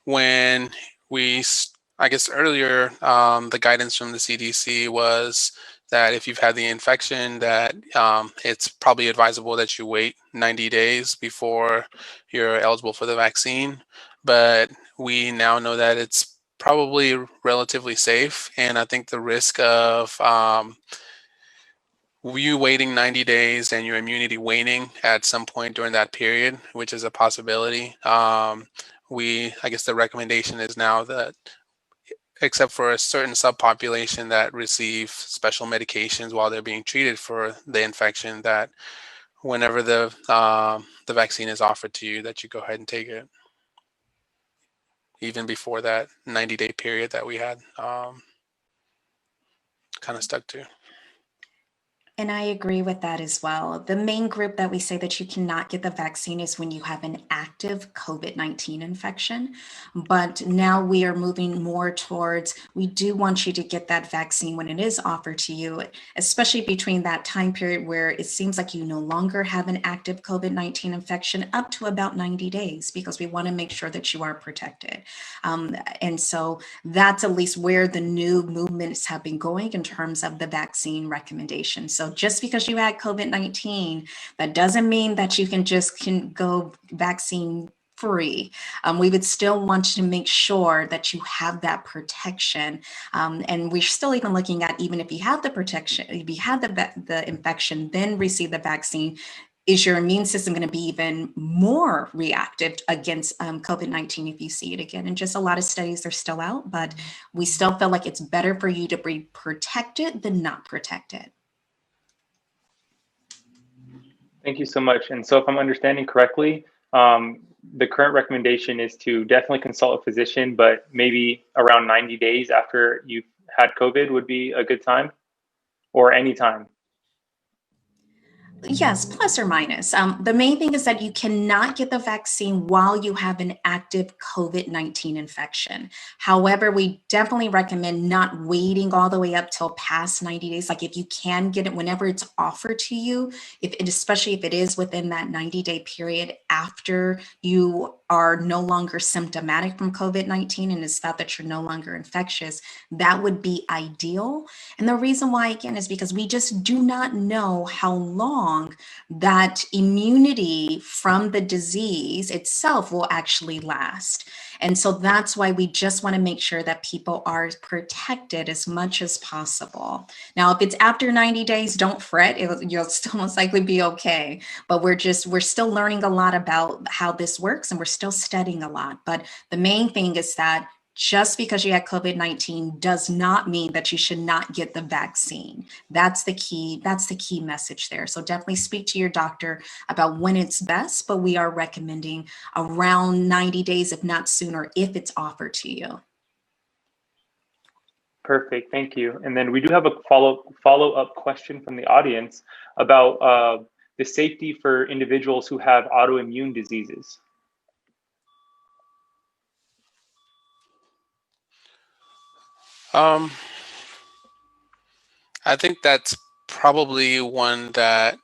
When I guess earlier, the guidance from the CDC was that if you've had the infection, that it's probably advisable that you wait 90 days before you're eligible for the vaccine. But we now know that it's probably relatively safe. And I think the risk of you waiting 90 days and your immunity waning at some point during that period, which is a possibility. I guess the recommendation is now that, except for a certain subpopulation that receive special medications while they're being treated for the infection, that whenever the vaccine is offered to you, that you go ahead and take it, even before that 90-day period that we had kind of stuck to. And I agree with that as well. The main group that we say that you cannot get the vaccine is when you have an active COVID-19 infection. But now we are moving more towards, we do want you to get that vaccine when it is offered to you, especially between that time period where it seems like you no longer have an active COVID-19 infection up to about 90 days, because we want to make sure that you are protected. And so that's at least where the new movements have been going in terms of the vaccine recommendations. So just because you had COVID-19, that doesn't mean that you can go vaccine free. We would still want to make sure that you have that protection. And we're still even looking at, even if you have the protection, if you had the infection, then receive the vaccine, is your immune system going to be even more reactive against COVID-19 if you see it again? And just a lot of studies are still out, but we still feel like it's better for you to be protected than not protected. Thank you so much. And so if I'm understanding correctly, the current recommendation is to definitely consult a physician, but maybe around 90 days after you've had COVID would be a good time, or any time. Yes, plus or minus. The main thing is that you cannot get the vaccine while you have an active COVID-19 infection. However, we definitely recommend not waiting all the way up till past 90 days. Like if you can get it whenever it's offered to you, especially if it is within that 90-day period after you are no longer symptomatic from COVID-19 and it's thought that you're no longer infectious, that would be ideal. And the reason why, again, is because we just do not know how long that immunity from the disease itself will actually last. And so that's why we just want to make sure that people are protected as much as possible. Now, if it's after 90 days, don't fret. You'll still most likely be okay. But we're still learning a lot about how this works, and we're still studying a lot. But the main thing is that just because you had COVID-19 does not mean that you should not get the vaccine. That's the key message there. So definitely speak to your doctor about when it's best, but we are recommending around 90 days, if not sooner, if it's offered to you. Perfect, thank you. And then we do have a follow-up question from the audience about the safety for individuals who have autoimmune diseases. I think that's probably one that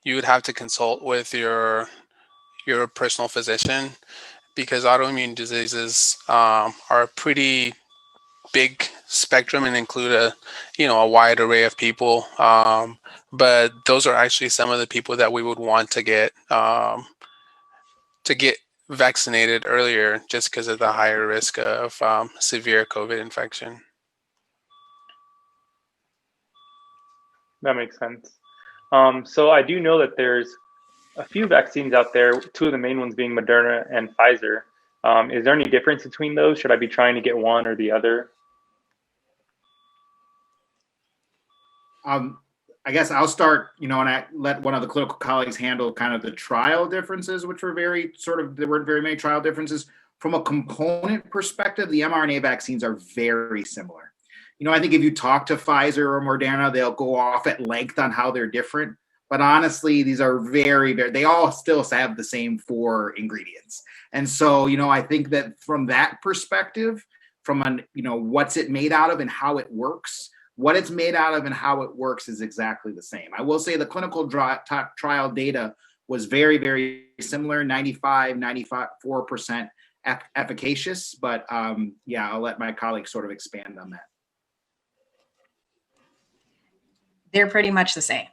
you would have to consult with your personal physician, because autoimmune diseases are a pretty big spectrum and include a wide array of people. But those are actually some of the people that we would want to get vaccinated earlier just because of the higher risk of severe COVID infection. That makes sense. So I do know that there's a few vaccines out there, two of the main ones being Moderna and Pfizer. Is there any difference between those? Should I be trying to get one or the other? I guess I'll start, and I let one of the clinical colleagues handle kind of the trial differences, which were there weren't very many trial differences. From a component perspective, the mRNA vaccines are very similar. I think if you talk to Pfizer or Moderna, they'll go off at length on how they're different. But honestly, these are very, very, they all still have the same 4 ingredients. And so, I think that from that perspective, from what's it made out of and how it works, what it's made out of and how it works is exactly the same. I will say the clinical trial data was very, very similar, 94% efficacious. But yeah, I'll let my colleagues sort of expand on that. They're pretty much the same.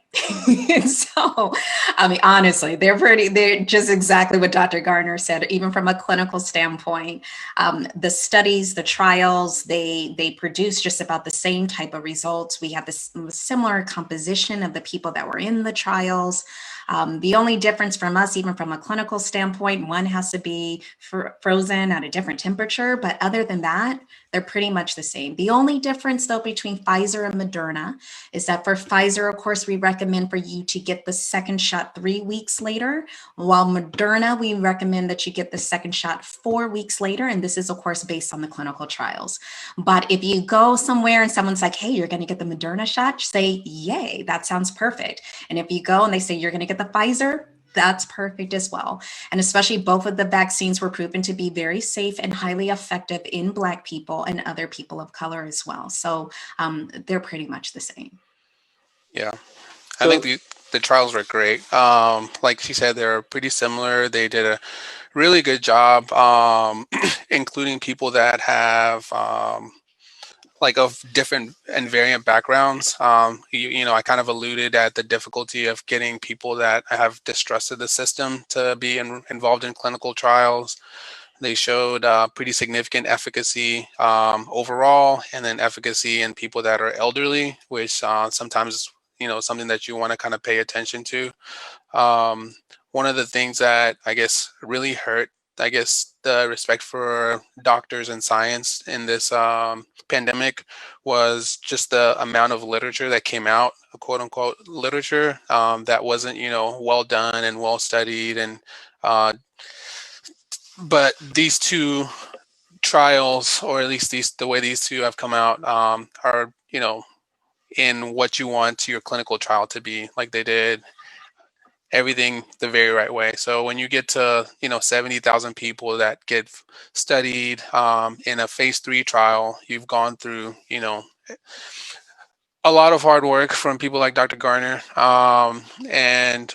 So, I mean, honestly, they're just exactly what Dr. Garner said, even from a clinical standpoint. The studies, the trials, they produce just about the same type of results. We have this similar composition of the people that were in the trials. The only difference from us, even from a clinical standpoint, one has to be frozen at a different temperature, but other than that, they're pretty much the same. The only difference though between Pfizer and Moderna is that for Pfizer, of course, we recommend for you to get the second shot 3 weeks later, while Moderna, we recommend that you get the second shot 4 weeks later. And this is of course based on the clinical trials. But if you go somewhere and someone's like, hey, you're gonna get the Moderna shot, say, yay, that sounds perfect. And if you go and they say you're gonna get the Pfizer, that's perfect as well. And especially both of the vaccines were proven to be very safe and highly effective in Black people and other people of color as well. So they're pretty much the same. Yeah, I think the trials were great. Like she said, they're pretty similar. They did a really good job, including people that have like of different and variant backgrounds. I kind of alluded at the difficulty of getting people that have distrusted the system to be involved in clinical trials. They showed pretty significant efficacy overall, and then efficacy in people that are elderly, which sometimes something that you want to kind of pay attention to. One of the things that I guess really hurt, the respect for doctors and science in this pandemic was just the amount of literature that came out, quote unquote literature, that wasn't, well done and well studied. And but these two trials, or at least the way these two have come out, are, in what you want your clinical trial to be. Like they did everything the very right way. So when you get to 70,000 people that get studied in a phase 3 trial, you've gone through a lot of hard work from people like Dr. Garner, and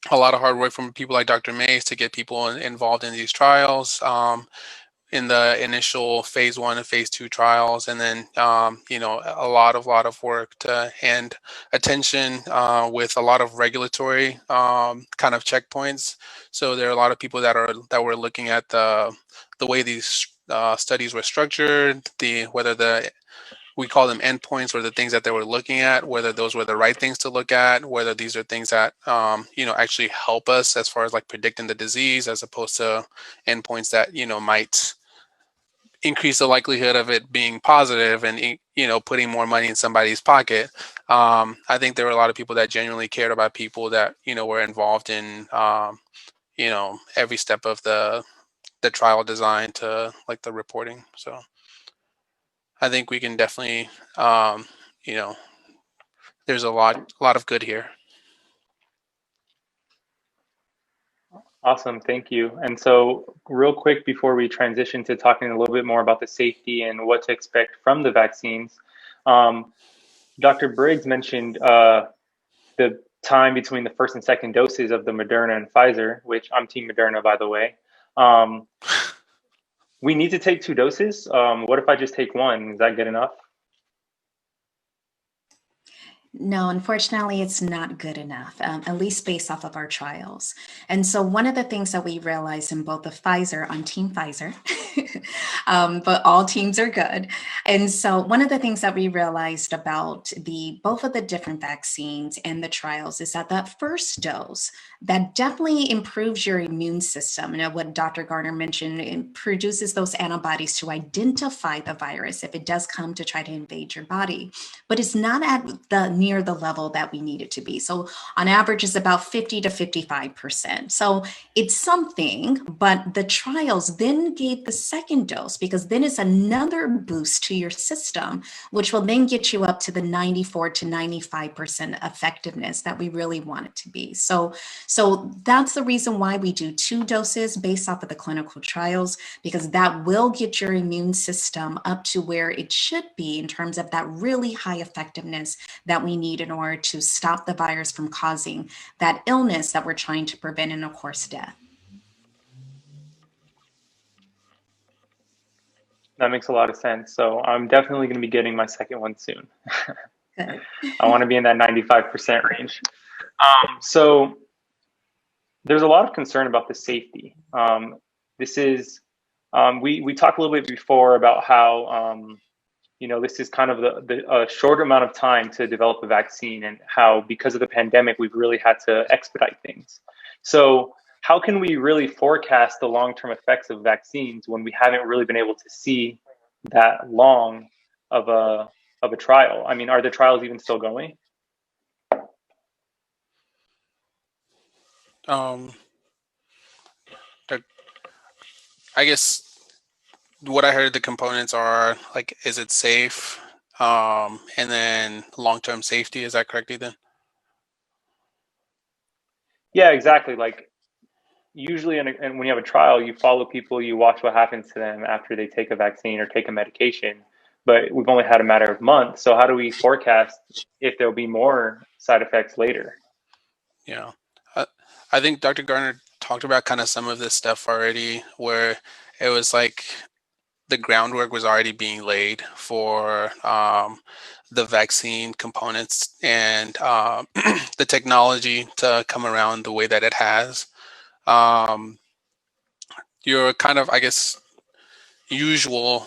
a lot of hard work from people like Dr. M.S.H.S to get people involved in these trials. In the initial phase 1 and phase 2 trials, and then a lot of work and attention with a lot of regulatory kind of checkpoints. So there are a lot of people that were looking at the way these studies were structured, whether we call them endpoints, or the things that they were looking at, whether those were the right things to look at, whether these are things that actually help us as far as like predicting the disease, as opposed to endpoints that might increase the likelihood of it being positive and putting more money in somebody's pocket. I think there were a lot of people that genuinely cared about people that were involved in every step of the trial design to like the reporting. So I think we can definitely there's a lot of good here. Awesome, thank you. And so real quick before we transition to talking a little bit more about the safety and what to expect from the vaccines, Dr. Briggs mentioned the time between the first and second doses of the Moderna and Pfizer, which I'm team Moderna, by the way. We need to take 2 doses. What if I just take one? Is that good enough? No, unfortunately, it's not good enough, at least based off of our trials. And so, one of the things that we realized in both the Pfizer, on Team Pfizer, but all teams are good. And so, one of the things that we realized about the both of the different vaccines and the trials is that first dose that definitely improves your immune system. And what Dr. Garner mentioned, it produces those antibodies to identify the virus if it does come to try to invade your body, but it's not at the near the level that we need it to be. So on average, it's about 50 to 55%. So it's something, but the trials then gave the second dose because then it's another boost to your system, which will then get you up to the 94 to 95% effectiveness that we really want it to be. So that's the reason why we do 2 doses based off of the clinical trials, because that will get your immune system up to where it should be in terms of that really high effectiveness that we need in order to stop the virus from causing that illness that we're trying to prevent and, of course, death. That makes a lot of sense. So I'm definitely going to be getting my second one soon. Good. I want to be in that 95% range. So there's a lot of concern about the safety. This is, we talked a little bit before about how, this is kind of a short amount of time to develop a vaccine, and how because of the pandemic, we've really had to expedite things. So how can we really forecast the long-term effects of vaccines when we haven't really been able to see that long of a trial? I mean, are the trials even still going? The- I guess what I heard the components are like, is it safe? And then long-term safety, is that correct, Ethan? Yeah, exactly. Like usually and when you have a trial, you follow people, you watch what happens to them after they take a vaccine or take a medication. But we've only had a matter of months. So how do we forecast if there'll be more side effects later? Yeah. I think Dr. Garner talked about kind of some of this stuff already, where it was like the groundwork was already being laid for the vaccine components and the technology to come around the way that it has. Your kind of, I guess, usual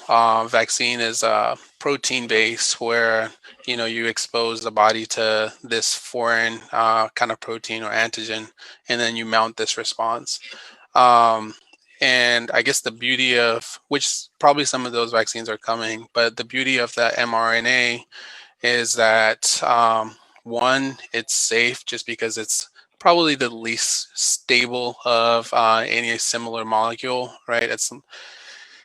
vaccine is protein based, where you expose the body to this foreign kind of protein or antigen, and then you mount this response. And I guess the beauty of, which probably some of those vaccines are coming, but the beauty of the mRNA is that one, it's safe just because it's probably the least stable of any similar molecule, right? It's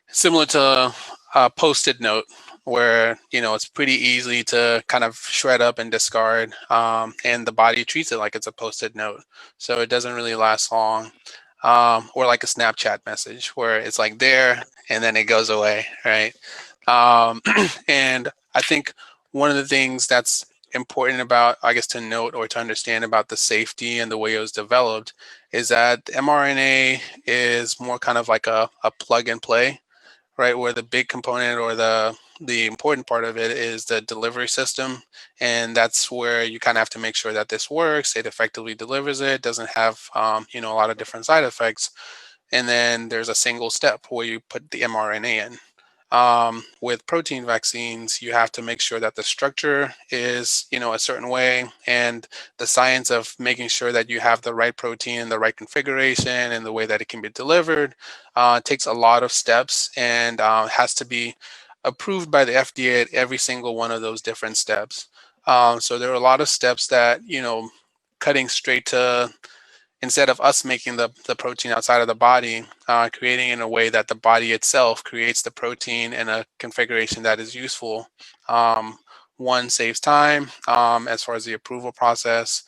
similar to a post-it note, where it's pretty easy to kind of shred up and discard, and the body treats it like it's a post-it note, so it doesn't really last long. Or like a Snapchat message, where it's like there and then it goes away, right? And I think one of the things that's important about, I guess, to note or to understand about the safety and the way it was developed is that mRNA is more kind of like a plug and play, right? Where the big component or the important part of it is the delivery system, and that's where you kind of have to make sure that this works, it effectively delivers it, doesn't have a lot of different side effects, and then there's a single step where you put the mRNA in. With protein vaccines, you have to make sure that the structure is, a certain way, and the science of making sure that you have the right protein in the right configuration and the way that it can be delivered takes a lot of steps, and has to be approved by the FDA at every single one of those different steps. So there are a lot of steps that, cutting straight to, instead of us making the protein outside of the body, creating in a way that the body itself creates the protein in a configuration that is useful. One, saves time as far as the approval process.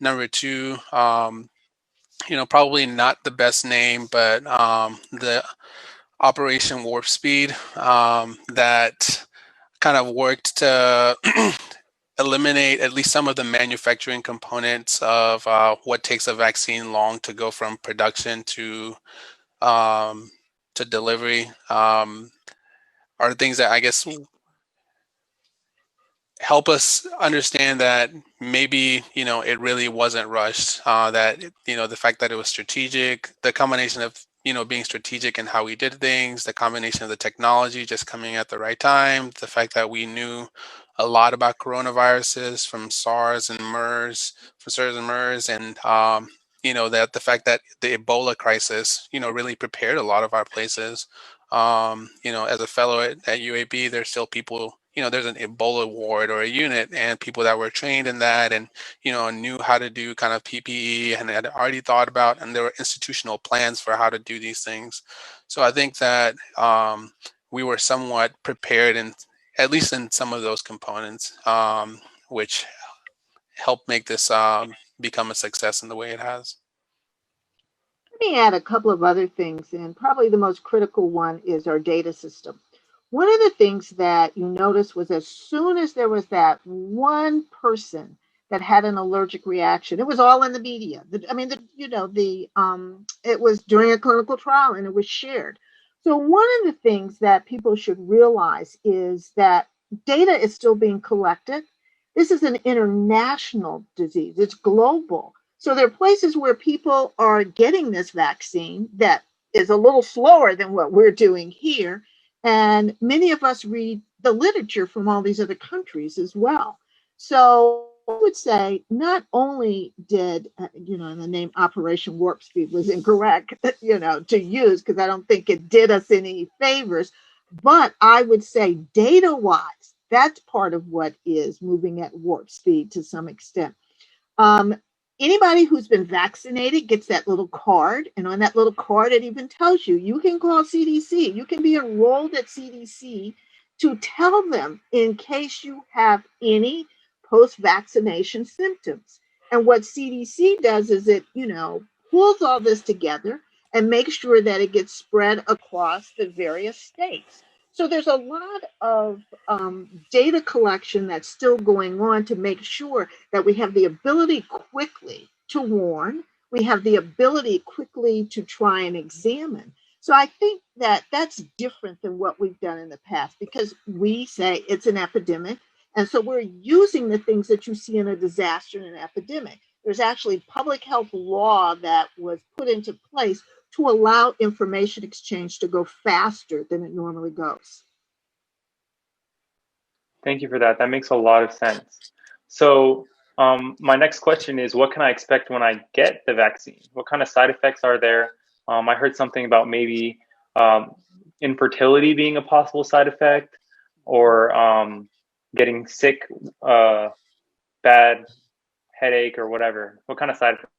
Number two, probably not the best name, but the Operation Warp Speed that kind of worked to eliminate at least some of the manufacturing components of what takes a vaccine long to go from production um, to delivery, are things that I guess help us understand that maybe, it really wasn't rushed, that, the fact that it was strategic, the combination of, being strategic in how we did things, the combination of the technology just coming at the right time, the fact that we knew a lot about coronaviruses from SARS and MERS, and, that the fact that the Ebola crisis, really prepared a lot of our places. As a fellow at UAB, there's still people, there's an Ebola ward or a unit, and people that were trained in that and, knew how to do kind of PPE and had already thought about, and there were institutional plans for how to do these things. So I think that we were somewhat prepared, in at least in some of those components, which helped make this become a success in the way it has. Let me add a couple of other things, and probably the most critical one is our data system. One of the things that you noticed was as soon as there was that one person that had an allergic reaction, it was all in the media. It was during a clinical trial and it was shared. So one of the things that people should realize is that data is still being collected. This is an international disease. It's global. So there are places where people are getting this vaccine that is a little slower than what we're doing here. And many of us read the literature from all these other countries as well. So I would say not only did, the name Operation Warp Speed was incorrect, to use, because I don't think it did us any favors, but I would say data-wise, that's part of what is moving at warp speed to some extent. Anybody who's been vaccinated gets that little card, and on that little card, it even tells you, you can call CDC. You can be enrolled at CDC to tell them in case you have any post-vaccination symptoms. And what CDC does is it, pulls all this together and makes sure that it gets spread across the various states. So there's a lot of data collection that's still going on to make sure that we have the ability quickly to warn, we have the ability quickly to try and examine. So I think that that's different than what we've done in the past, because we say it's an epidemic. And so we're using the things that you see in a disaster and an epidemic. There's actually public health law that was put into place to allow information exchange to go faster than it normally goes. Thank you for that. That makes a lot of sense. So my next question is, what can I expect when I get the vaccine? What kind of side effects are there? I heard something about maybe infertility being a possible side effect, or getting sick, bad headache or whatever. What kind of side effects?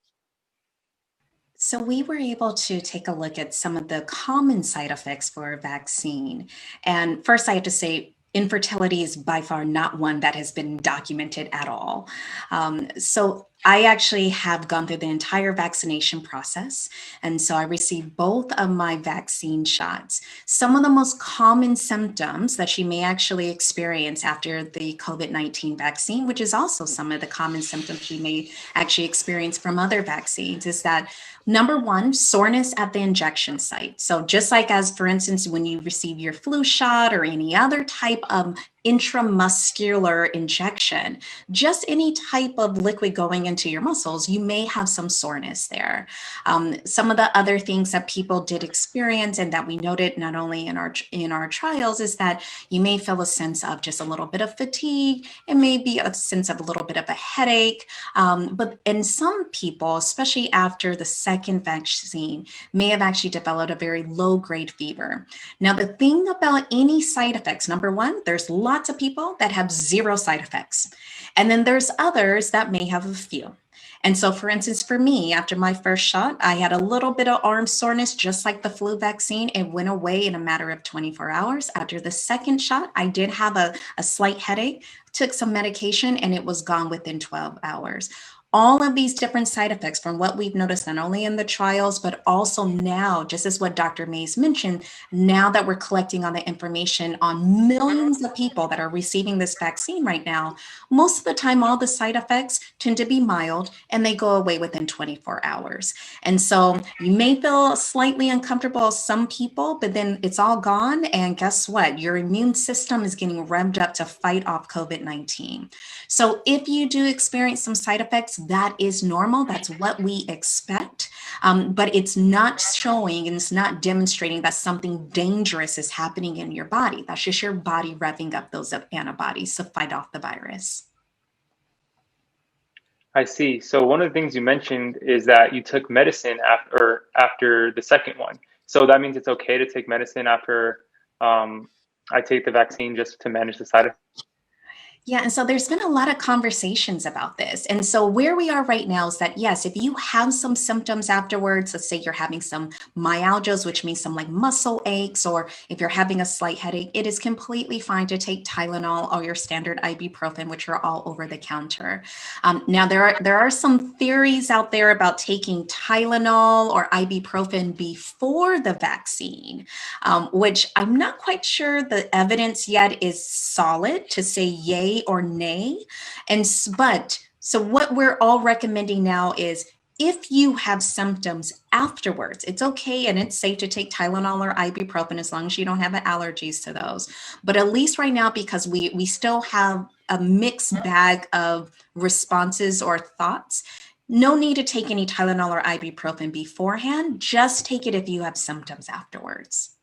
So we were able to take a look at some of the common side effects for a vaccine. And first I have to say, infertility is by far not one that has been documented at all. So I actually have gone through the entire vaccination process. And so I received both of my vaccine shots. Some of the most common symptoms that she may actually experience after the COVID-19 vaccine, which is also some of the common symptoms she may actually experience from other vaccines, is that number one, soreness at the injection site. So just like as, for instance, when you receive your flu shot or any other type of intramuscular injection, just any type of liquid going into your muscles, you may have some soreness there. Some of the other things that people did experience and that we noted not only in our trials is that you may feel a sense of just a little bit of fatigue. It may be a sense of a little bit of a headache. But in some people, especially after the second vaccine, may have actually developed a very low-grade fever. Now, the thing about any side effects, number one, there's lots of people that have zero side effects. And then there's others that may have a few. And so, for instance, for me, after my first shot, I had a little bit of arm soreness, just like the flu vaccine. It went away in a matter of 24 hours. After the second shot, I did have a slight headache, took some medication, and it was gone within 12 hours. all of these different side effects from what we've noticed, not only in the trials, but also now, just as what Dr. Mays mentioned, now that we're collecting on the information on millions of people that are receiving this vaccine right now, most of the time, all the side effects tend to be mild and they go away within 24 hours. And so you may feel slightly uncomfortable, some people, but then it's all gone. And guess what? Your immune system is getting revved up to fight off COVID-19. So if you do experience some side effects, that is normal. That's what we expect. But it's not showing and it's not demonstrating that something dangerous is happening in your body. That's just your body revving up those antibodies to fight off the virus. I see. So one of the things you mentioned is that you took medicine after the second one. So that means it's okay to take medicine after I take the vaccine just to manage the side effects. Yeah, and so there's been a lot of conversations about this. And so where we are right now is that, yes, if you have some symptoms afterwards, let's say you're having some myalgias, which means some like muscle aches, or if you're having a slight headache, it is completely fine to take Tylenol or your standard ibuprofen, which are all over the counter. Now, there are some theories out there about taking Tylenol or ibuprofen before the vaccine, which I'm not quite sure the evidence yet is solid to say yay or nay. So what we're all recommending now is if you have symptoms afterwards, it's okay and it's safe to take Tylenol or ibuprofen as long as you don't have allergies to those. But at least right now, because we still have a mixed bag of responses or thoughts, no need to take any Tylenol or ibuprofen beforehand. Just take it if you have symptoms afterwards.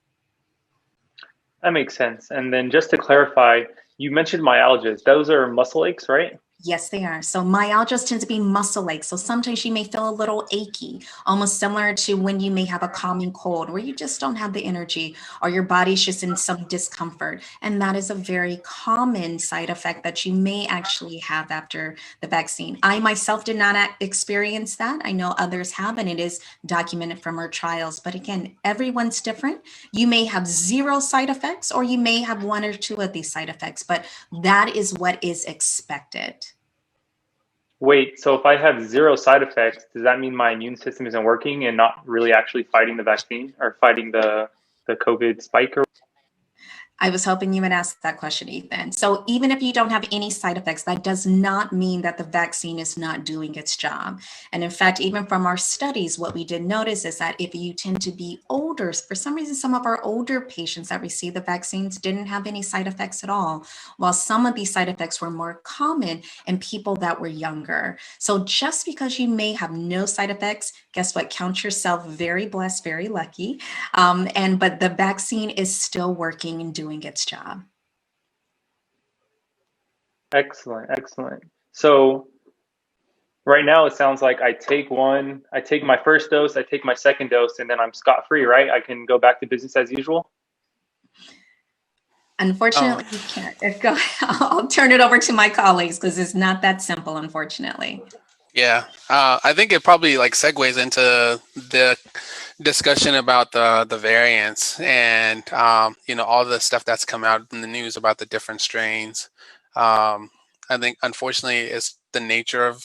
That makes sense. And then just to clarify, you mentioned myalgias. Those are muscle aches, right? Yes, they are. So myalgias tend to be muscle aches. So sometimes you may feel a little achy, almost similar to when you may have a common cold where you just don't have the energy or your body's just in some discomfort. And that is a very common side effect that you may actually have after the vaccine. I myself did not experience that. I know others have, and it is documented from our trials. But again, everyone's different. You may have zero side effects, or you may have one or two of these side effects, but that is what is expected. Wait, so if I have zero side effects, does that mean my immune system isn't working and not really actually fighting the vaccine or fighting the COVID spike? I was hoping you would ask that question, Ethan. So even if you don't have any side effects, that does not mean that the vaccine is not doing its job. And in fact, even from our studies, what we did notice is that if you tend to be older, for some reason, some of our older patients that received the vaccines didn't have any side effects at all, while some of these side effects were more common in people that were younger. So just because you may have no side effects, guess what? Count yourself very blessed, very lucky. But the vaccine is still working and doing its job. Excellent, excellent. So right now it sounds like I take my first dose, I take my second dose, and then I'm scot-free, right? I can go back to business as usual? Unfortunately, you can't. Go, I'll turn it over to my colleagues because it's not that simple, unfortunately. Yeah, I think it probably like segues into the discussion about the variants and all the stuff that's come out in the news about the different strains. I think unfortunately it's the nature of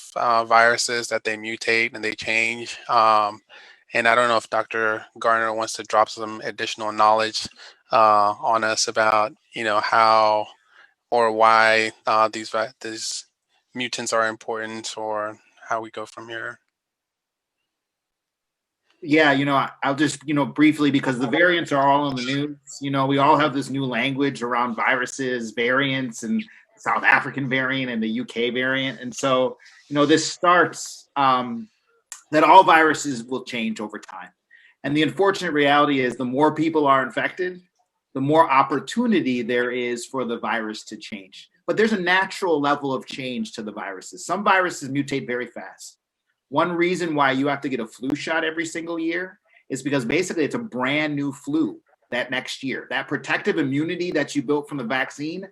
viruses that they mutate and they change. And I don't know if Dr. Garner wants to drop some additional knowledge on us about how or why these mutants are important, or how we go from here. Yeah, I'll just, briefly, because the variants are all in the news. We all have this new language around viruses, variants, and South African variant and the UK variant. And so, this starts that all viruses will change over time. And the unfortunate reality is the more people are infected, the more opportunity there is for the virus to change. But there's a natural level of change to the viruses. Some viruses mutate very fast. One reason why you have to get a flu shot every single year is because basically it's a brand new flu that next year. That protective immunity that you built from the vaccine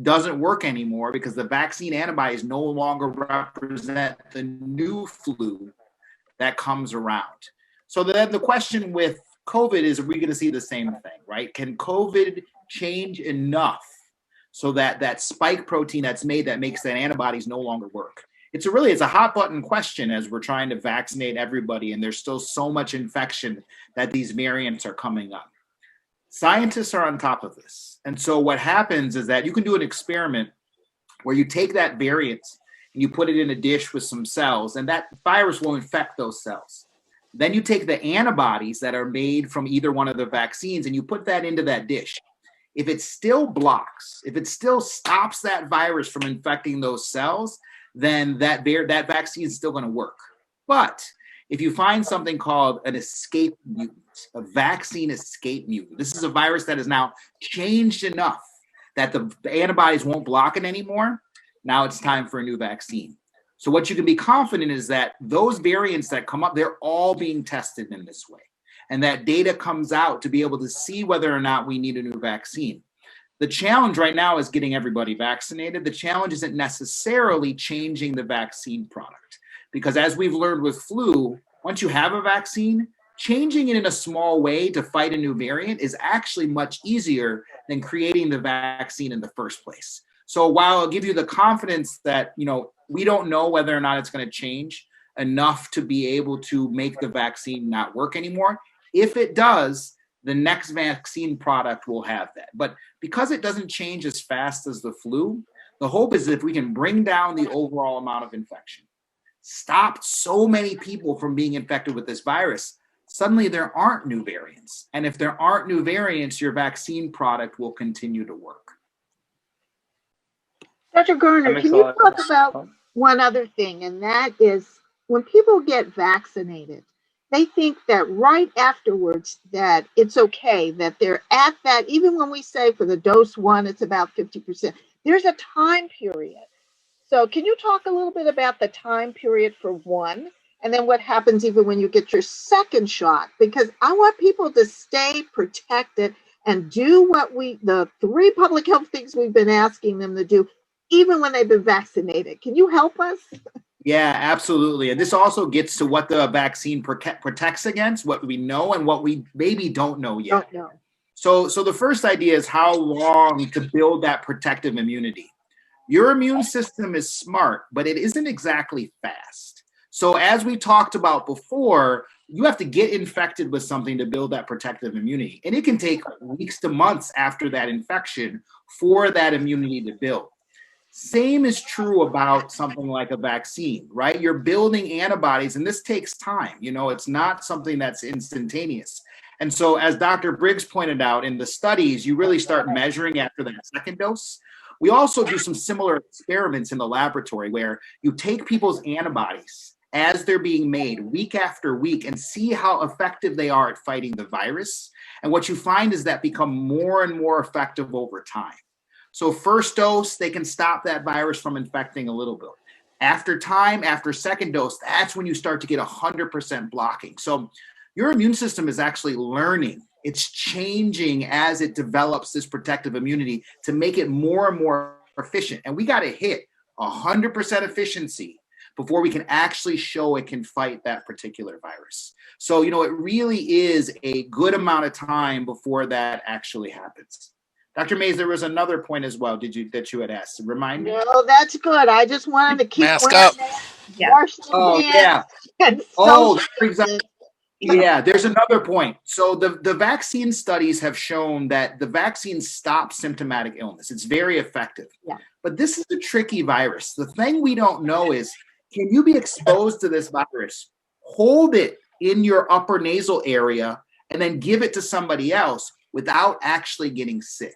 doesn't work anymore because the vaccine antibodies no longer represent the new flu that comes around. So then the question with COVID is, are we going to see the same thing, right? Can COVID change enough so that that spike protein that's made that makes that antibodies no longer work? it's a hot button question as we're trying to vaccinate everybody, and there's still so much infection that these variants are coming up. Scientists are on top of this. And so what happens is that you can do an experiment where you take that variant and you put it in a dish with some cells, and that virus will infect those cells. Then you take the antibodies that are made from either one of the vaccines and you put that into that dish. If it still blocks, if it still stops that virus from infecting those cells, then that vaccine is still going to work. But if you find something called an escape mutant, a vaccine escape mutant, this is a virus that is now changed enough that the antibodies won't block it anymore. Now it's time for a new vaccine. So what you can be confident is that those variants that come up, they're all being tested in this way. And that data comes out to be able to see whether or not we need a new vaccine. The challenge right now is getting everybody vaccinated. The challenge isn't necessarily changing the vaccine product. Because as we've learned with flu, once you have a vaccine, changing it in a small way to fight a new variant is actually much easier than creating the vaccine in the first place. So while I'll give you the confidence that, we don't know whether or not it's going to change enough to be able to make the vaccine not work anymore, if it does, the next vaccine product will have that. But because it doesn't change as fast as the flu, the hope is that if we can bring down the overall amount of infection, stop so many people from being infected with this virus, suddenly there aren't new variants. And if there aren't new variants, your vaccine product will continue to work. Dr. Garner, can you talk about one other thing, and that is when people get vaccinated, they think that right afterwards that it's okay, that they're at that, even when we say for the dose 1, it's about 50%, there's a time period. So can you talk a little bit about the time period for 1, and then what happens even when you get your second shot? Because I want people to stay protected and do what the 3 public health things we've been asking them to do, even when they've been vaccinated. Can you help us? Yeah, absolutely. And this also gets to what the vaccine protects against, what we know and what we maybe don't know yet. Don't know. So the first idea is how long to build that protective immunity. Your immune system is smart, but it isn't exactly fast. So as we talked about before, you have to get infected with something to build that protective immunity. And it can take weeks to months after that infection for that immunity to build. Same is true about something like a vaccine, right? You're building antibodies, and this takes time. It's not something that's instantaneous. And so as Dr. Briggs pointed out in the studies, you really start measuring after that second dose. We also do some similar experiments in the laboratory where you take people's antibodies as they're being made week after week and see how effective they are at fighting the virus. And what you find is that become more and more effective over time. So first dose, they can stop that virus from infecting a little bit. After time, after second dose, that's when you start to get 100% blocking. So your immune system is actually learning. It's changing as it develops this protective immunity to make it more and more efficient. And we got to hit 100% efficiency before we can actually show it can fight that particular virus. So, it really is a good amount of time before that actually happens. Dr. Mays, there was another point as well. That you had asked? Remind me. No, that's good. I just wanted to keep Mask up. Wash your hands. Yeah, there's another point. So the vaccine studies have shown that the vaccine stops symptomatic illness. It's very effective. Yeah. But this is a tricky virus. The thing we don't know is, can you be exposed to this virus, hold it in your upper nasal area, and then give it to somebody else without actually getting sick?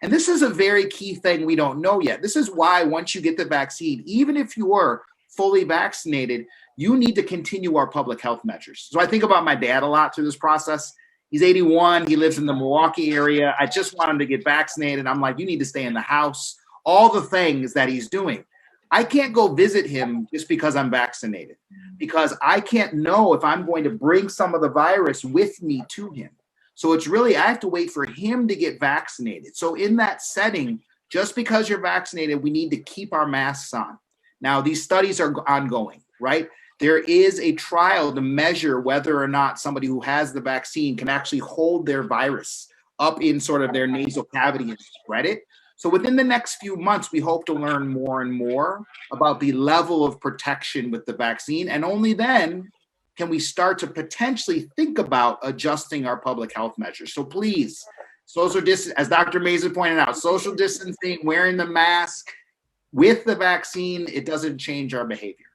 And this is a very key thing we don't know yet. This is why once you get the vaccine, even if you are fully vaccinated, you need to continue our public health measures. So I think about my dad a lot through this process. He's 81. He lives in the Milwaukee area. I just want him to get vaccinated. I'm like, you need to stay in the house, all the things that he's doing. I can't go visit him just because I'm vaccinated, because I can't know if I'm going to bring some of the virus with me to him. So it's really, I have to wait for him to get vaccinated. So in that setting, just because you're vaccinated, we need to keep our masks on. Now, these studies are ongoing, right? There is a trial to measure whether or not somebody who has the vaccine can actually hold their virus up in sort of their nasal cavity and spread it. So within the next few months, we hope to learn more and more about the level of protection with the vaccine. And only then can we start to potentially think about adjusting our public health measures. So please, social distance, as Dr. Mason pointed out, social distancing, wearing the mask with the vaccine, it doesn't change our behavior.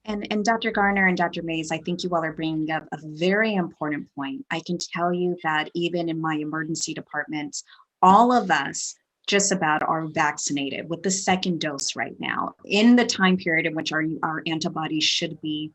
And Dr. Garner and Dr. Mays, I think you all are bringing up a very important point. I can tell you that even in my emergency department, all of us just about are vaccinated with the second dose right now in the time period in which our antibodies should be,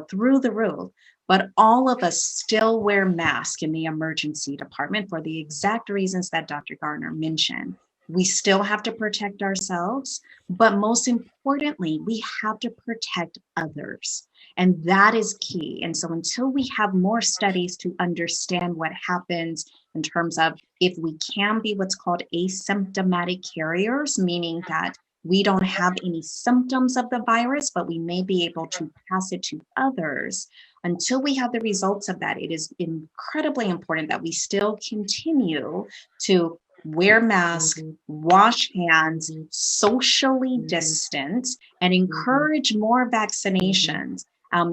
through the roof. But all of us still wear masks in the emergency department for the exact reasons that Dr. Garner mentioned. We still have to protect ourselves, but most importantly, we have to protect others. And that is key. And so until we have more studies to understand what happens in terms of if we can be what's called asymptomatic carriers, meaning that we don't have any symptoms of the virus, but we may be able to pass it to others. Until we have the results of that, it is incredibly important that we still continue to wear masks, wash hands, socially distance, and encourage more vaccinations.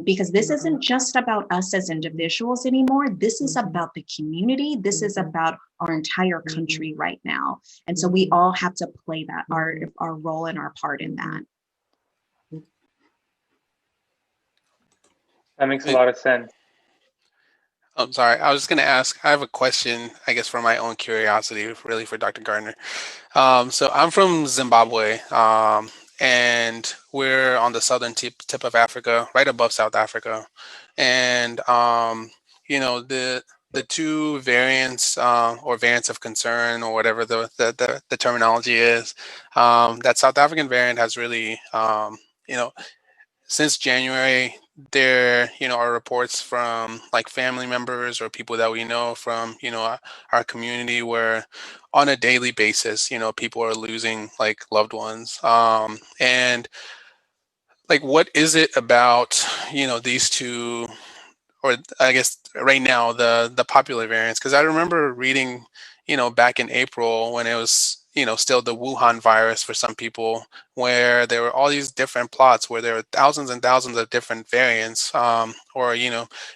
Because this isn't just about us as individuals anymore. This is about the community. This is about our entire country right now. And so we all have to play that, our role and our part in that. That makes a lot of sense. I'm sorry. I was just going to ask, I have a question, I guess, for my own curiosity, really for Dr. Gardner. So I'm from Zimbabwe, and we're on the southern tip of Africa, right above South Africa. And, the two variants or variants of concern or whatever the terminology is, that South African variant has really, since January, there are reports from like family members or people that we know from our community where on a daily basis people are losing like loved ones, and like what is it about these two, or I guess right now the popular variants, because I remember reading back in April when it was still the Wuhan virus for some people, where there were all these different plots where there were thousands and thousands of different variants, or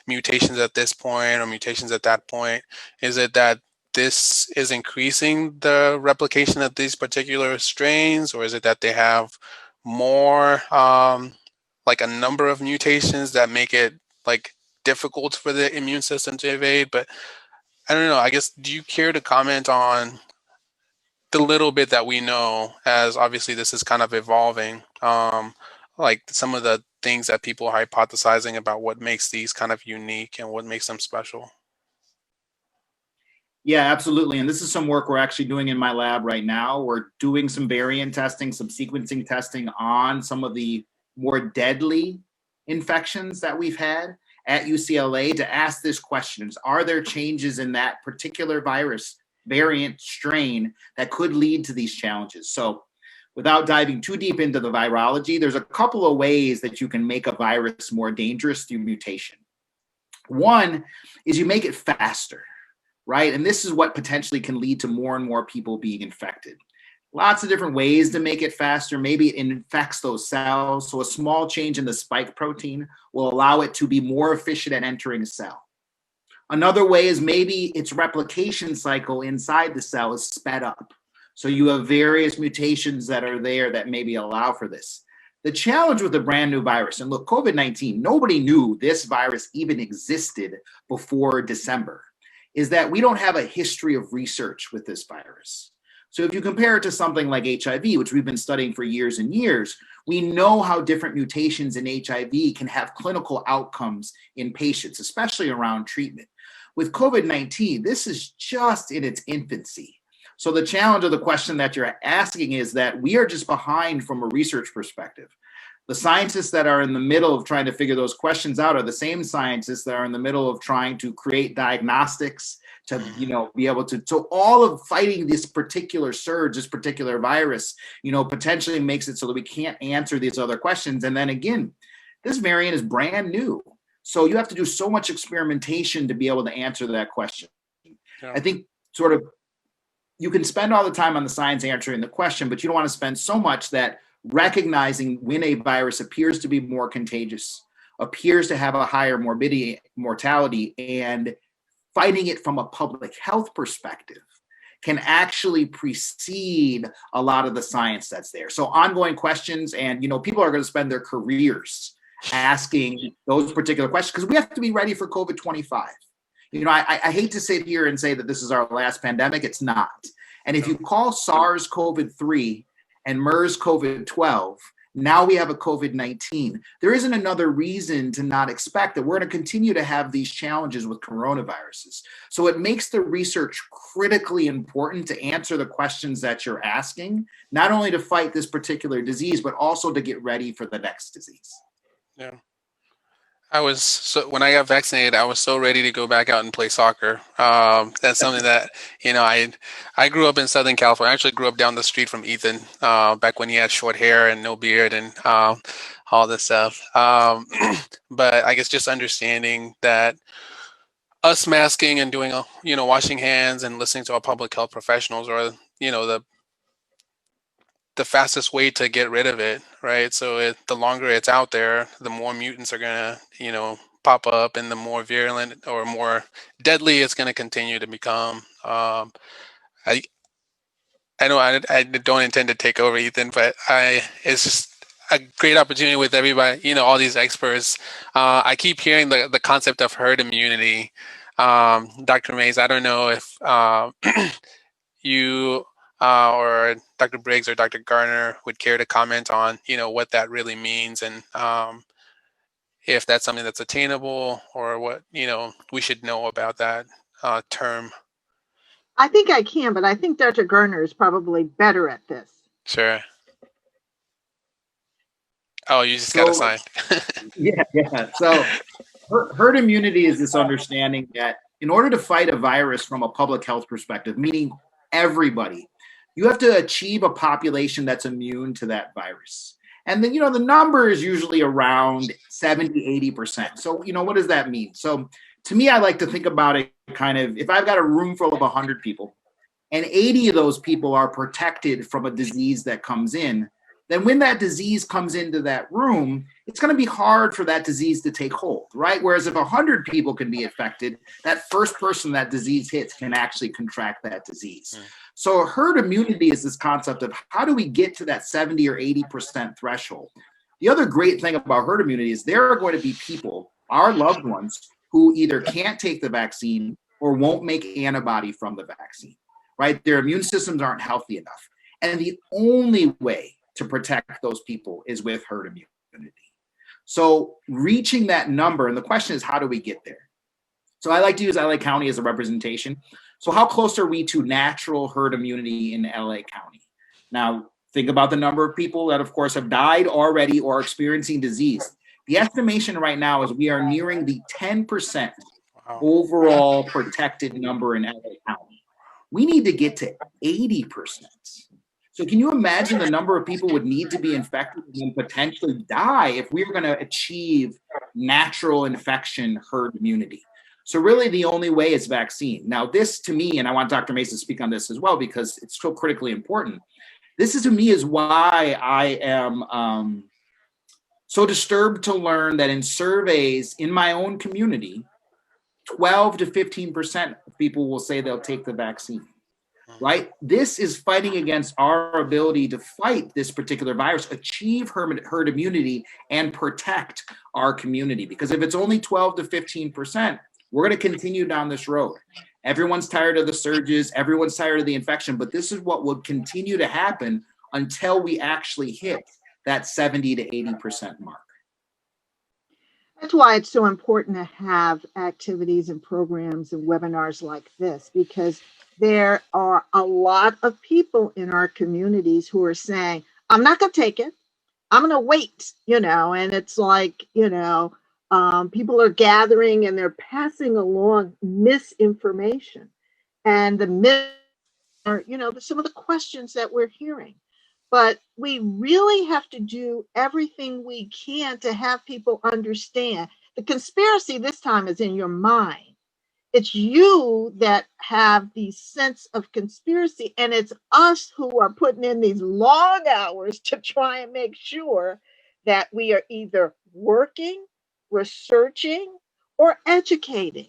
mutations at this point or mutations at that point. Is it that this is increasing the replication of these particular strains, or is it that they have more like a number of mutations that make it like difficult for the immune system to evade? But I don't know, I guess, do you care to comment on the little bit that we know, as obviously this is kind of evolving, like some of the things that people are hypothesizing about what makes these kind of unique and what makes them special? Yeah, absolutely. And this is some work we're actually doing in my lab right now. We're doing some variant testing, some sequencing testing on some of the more deadly infections that we've had at UCLA to ask this question: are there changes in that particular virus variant strain that could lead to these challenges? So without diving too deep into the virology, there's a couple of ways that you can make a virus more dangerous through mutation. One is you make it faster, right? And this is what potentially can lead to more and more people being infected. Lots of different ways to make it faster. Maybe it infects those cells. So a small change in the spike protein will allow it to be more efficient at entering a cell. Another way is maybe its replication cycle inside the cell is sped up. So you have various mutations that are there that maybe allow for this. The challenge with a brand new virus, and look, COVID-19, nobody knew this virus even existed before December, is that we don't have a history of research with this virus. So if you compare it to something like HIV, which we've been studying for years and years, we know how different mutations in HIV can have clinical outcomes in patients, especially around treatment. With COVID-19, this is just in its infancy. So the challenge of the question that you're asking is that we are just behind from a research perspective. The scientists that are in the middle of trying to figure those questions out are the same scientists that are in the middle of trying to create diagnostics to, be able to, so all of fighting this particular surge, this particular virus, potentially makes it so that we can't answer these other questions. And then again, this variant is brand new. So you have to do so much experimentation to be able to answer that question. Yeah. I think sort of, you can spend all the time on the science answering the question, but you don't want to spend so much that recognizing when a virus appears to be more contagious, appears to have a higher morbidity, mortality, and fighting it from a public health perspective can actually precede a lot of the science that's there. So ongoing questions, and people are going to spend their careers asking those particular questions because we have to be ready for COVID-25. I hate to sit here and say that this is our last pandemic. It's not. And if you call SARS COVID-3 and MERS COVID-12, now we have a COVID-19. There isn't another reason to not expect that we're going to continue to have these challenges with coronaviruses. So it makes the research critically important to answer the questions that you're asking, not only to fight this particular disease, but also to get ready for the next disease. Yeah. When I got vaccinated, I was so ready to go back out and play soccer. That's something that, I grew up in Southern California. I actually grew up down the street from Ethan, back when he had short hair and no beard and all this stuff. But I guess just understanding that us masking and doing, washing hands and listening to our public health professionals are, the fastest way to get rid of it, right? So the longer it's out there, the more mutants are gonna, pop up, and the more virulent or more deadly it's gonna continue to become. I know I don't intend to take over, Ethan, but it's just a great opportunity with everybody, all these experts. I keep hearing the concept of herd immunity. Dr. Mays, I don't know if you or Dr. Briggs or Dr. Garner would care to comment on, what that really means, and if that's something that's attainable, or what, we should know about that term. I think I can, but I think Dr. Garner is probably better at this. Sure. Oh, you just got a sign. Yeah. So herd immunity is this understanding that in order to fight a virus from a public health perspective, meaning everybody, you have to achieve a population that's immune to that virus. And then, the number is usually around 70, 80%. So, what does that mean? So to me, I like to think about it kind of, if I've got a room full of 100 people and 80 of those people are protected from a disease that comes in, then when that disease comes into that room, it's going to be hard for that disease to take hold, right? Whereas if 100 people can be affected, that first person that disease hits can actually contract that disease. So herd immunity is this concept of how do we get to that 70 or 80% threshold? The other great thing about herd immunity is there are going to be people, our loved ones, who either can't take the vaccine or won't make antibody from the vaccine, right? Their immune systems aren't healthy enough. And the only way to protect those people is with herd immunity. So reaching that number, and the question is, how do we get there? So I like to use LA County as a representation. So how close are we to natural herd immunity in LA County? Now, think about the number of people that, of course, have died already or are experiencing disease. The estimation right now is we are nearing the 10% overall protected number in LA County. We need to get to 80%. So can you imagine the number of people would need to be infected and potentially die if we were going to achieve natural infection herd immunity? So really the only way is vaccine. Now this to me, and I want Dr. Mays to speak on this as well because it's so critically important. This is to me is why I am so disturbed to learn that in surveys in my own community, 12 to 15% of people will say they'll take the vaccine. Right? This is fighting against our ability to fight this particular virus, achieve herd immunity, and protect our community. Because if it's only 12 to 15%, we're going to continue down this road. Everyone's tired of the surges. Everyone's tired of the infection. But this is what will continue to happen until we actually hit that 70 to 80% mark. That's why it's so important to have activities and programs and webinars like this, because there are a lot of people in our communities who are saying, I'm not going to take it. I'm going to wait, and it's like, people are gathering and they're passing along misinformation. And the myth are, some of the questions that we're hearing. But we really have to do everything we can to have people understand. The conspiracy this time is in your mind. It's you that have the sense of conspiracy, and it's us who are putting in these long hours to try and make sure that we are either working, researching, or educating.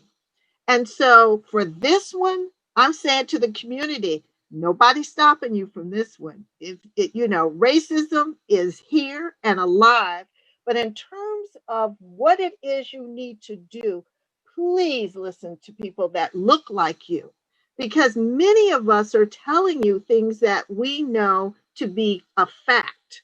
And so for this one, I'm saying to the community, nobody's stopping you from this one. If it, racism is here and alive, but in terms of what it is you need to do, please listen to people that look like you, because many of us are telling you things that we know to be a fact.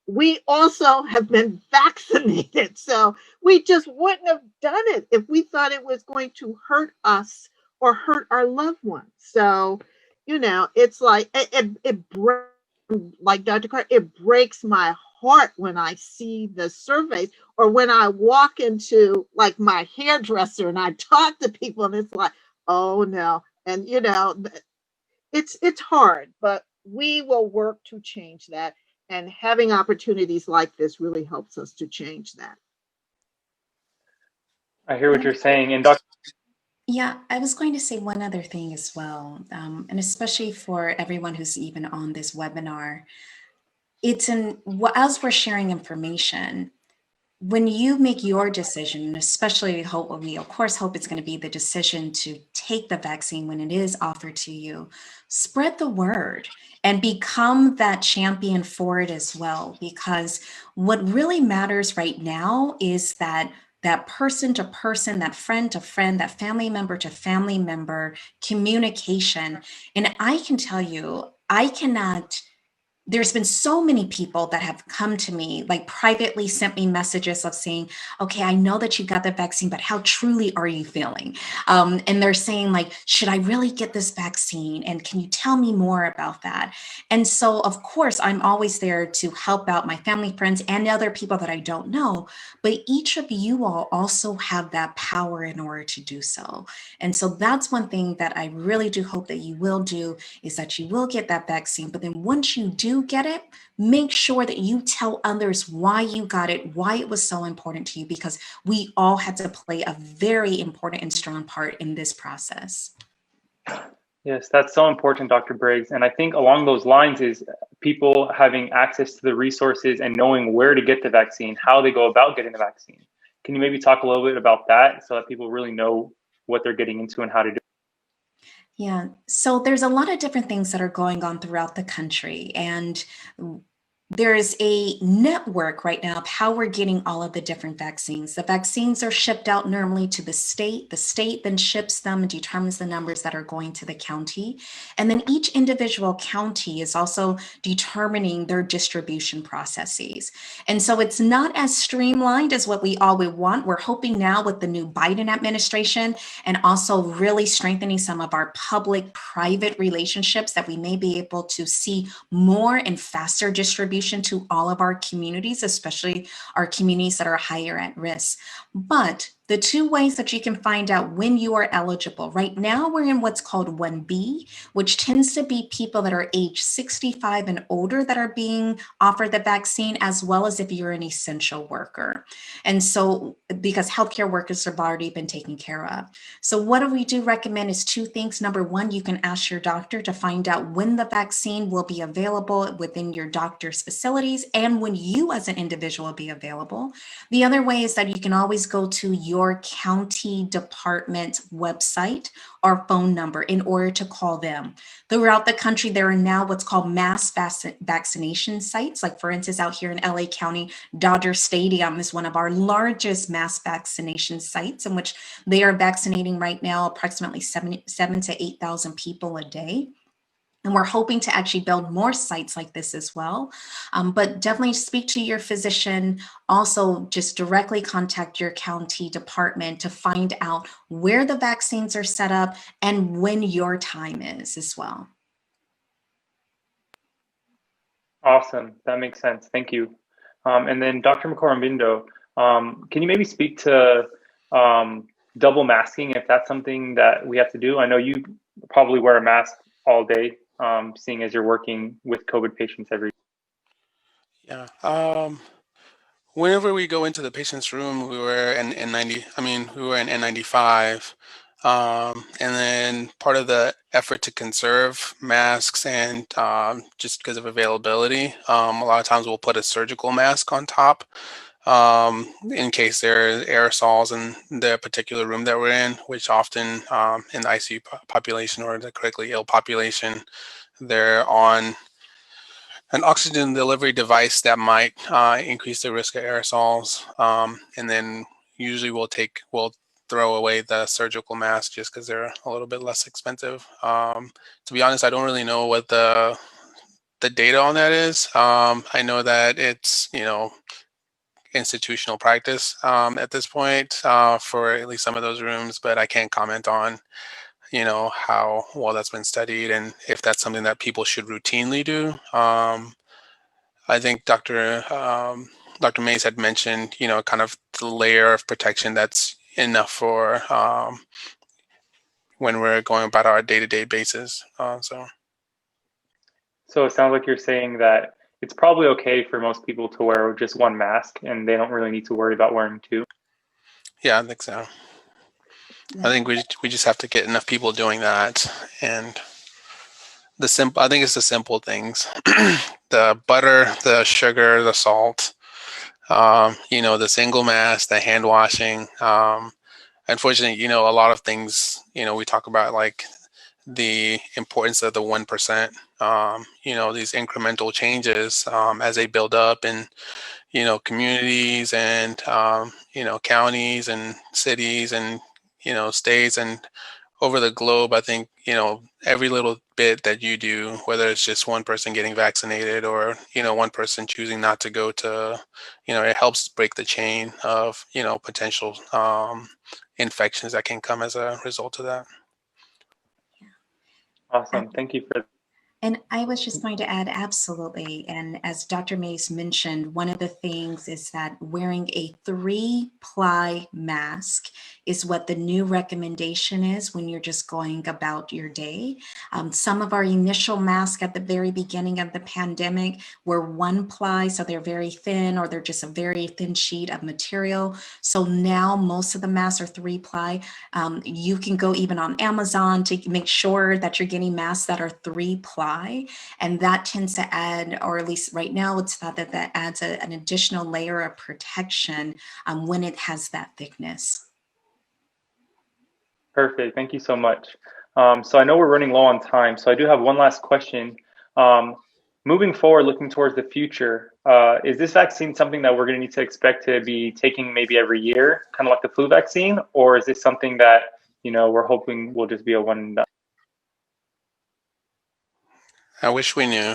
We also have been vaccinated. So we just wouldn't have done it if we thought it was going to hurt us or hurt our loved ones. So, it's like it breaks, like Dr. Carter, it breaks my heart when I see the surveys, or when I walk into like my hairdresser and I talk to people and it's like, oh no. And it's hard, but we will work to change that. And having opportunities like this really helps us to change that. I hear what you're saying. And Yeah, I was going to say one other thing as well, and especially for everyone who's even on this webinar, as we're sharing information, when you make your decision, especially we of course hope it's going to be the decision to take the vaccine when it is offered to you, spread the word and become that champion for it as well. Because what really matters right now is that person to person, that friend to friend, that family member to family member communication. And I can tell you, there's been so many people that have come to me, like privately sent me messages of saying, okay, I know that you got the vaccine, but how truly are you feeling? And they're saying like, should I really get this vaccine? And can you tell me more about that? And so of course, I'm always there to help out my family, friends, and other people that I don't know. But each of you all also have that power in order to do so. And so that's one thing that I really do hope that you will do, is that you will get that vaccine. But then once you do get it, make sure that you tell others why you got it, why it was so important to you, because we all had to play a very important and strong part in this process. Yes, that's so important, Dr. Briggs. And I think along those lines is people having access to the resources and knowing where to get the vaccine, how they go about getting the vaccine. Can you maybe talk a little bit about that so that people really know what they're getting into and how to do it? Yeah, so there's a lot of different things that are going on throughout the country, and there is a network right now of how we're getting all of the different vaccines. The vaccines are shipped out normally to the state. The state then ships them and determines the numbers that are going to the county. And then each individual county is also determining their distribution processes. And so it's not as streamlined as what we all would want. We're hoping now with the new Biden administration and also really strengthening some of our public-private relationships that we may be able to see more and faster distribution to all of our communities, especially our communities that are higher at risk. But the two ways that you can find out when you are eligible, right now we're in what's called 1B, which tends to be people that are age 65 and older that are being offered the vaccine, as well as if you're an essential worker. And so, because healthcare workers have already been taken care of. So what we do recommend is two things. Number one, you can ask your doctor to find out when the vaccine will be available within your doctor's facilities and when you as an individual will be available. The other way is that you can always go to your county department website or phone number in order to call them. Throughout the country, there are now what's called mass vaccination sites. Like for instance, out here in LA County, Dodger Stadium is one of our largest mass vaccination sites, in which they are vaccinating right now approximately 7 to 8,000 people a day. And we're hoping to actually build more sites like this as well. But definitely speak to your physician. Also, just directly contact your county department to find out where the vaccines are set up and when your time is as well. Awesome. That makes sense. Thank you. And then Dr. Mkorombindo, can you maybe speak to double masking, if that's something that we have to do? I know you probably wear a mask all day, seeing as you're working with COVID patients every Yeah. Whenever we go into the patient's room, we were in N95. And then part of the effort to conserve masks and just because of availability, a lot of times we'll put a surgical mask on top in case there are aerosols in the particular room that we're in, which often in the ICU population or the critically ill population, they're on an oxygen delivery device that might increase the risk of aerosols. And then usually we'll throw away the surgical mask just because they're a little bit less expensive. To be honest, I don't really know what the data on that is. I know that it's, institutional practice at this point for at least some of those rooms, but I can't comment on, how well that's been studied and if that's something that people should routinely do. I think Dr. Mays had mentioned, kind of the layer of protection that's enough for when we're going about our day-to-day basis. So it sounds like you're saying that it's probably okay for most people to wear just one mask and they don't really need to worry about wearing two. Yeah, I think so. I think we just have to get enough people doing that, and I think it's the simple things, the butter, the sugar, the salt, the single mask, the hand washing. Unfortunately, a lot of things, we talk about like the importance of the 1%, these incremental changes as they build up in, communities and, counties and cities and, states and over the globe. I think, every little bit that you do, whether it's just one person getting vaccinated or, one person choosing not to go to, it helps break the chain of, potential infections that can come as a result of that. Awesome. Thank you for And I was just going to add, absolutely. And as Dr. Mays mentioned, one of the things is that wearing a 3-ply mask is what the new recommendation is when you're just going about your day. Some of our initial masks at the very beginning of the pandemic were 1-ply, so they're very thin, or they're just a very thin sheet of material. So now most of the masks are 3-ply. You can go even on Amazon to make sure that you're getting masks that are 3-ply. And that tends to add, or at least right now it's thought that that adds an additional layer of protection when it has that thickness. Perfect. Thank you so much. So I know we're running low on time, so I do have one last question. Moving forward, looking towards the future, is this vaccine something that we're going to need to expect to be taking maybe every year, kind of like the flu vaccine, or is this something that we're hoping will just be a one and done? I wish we knew.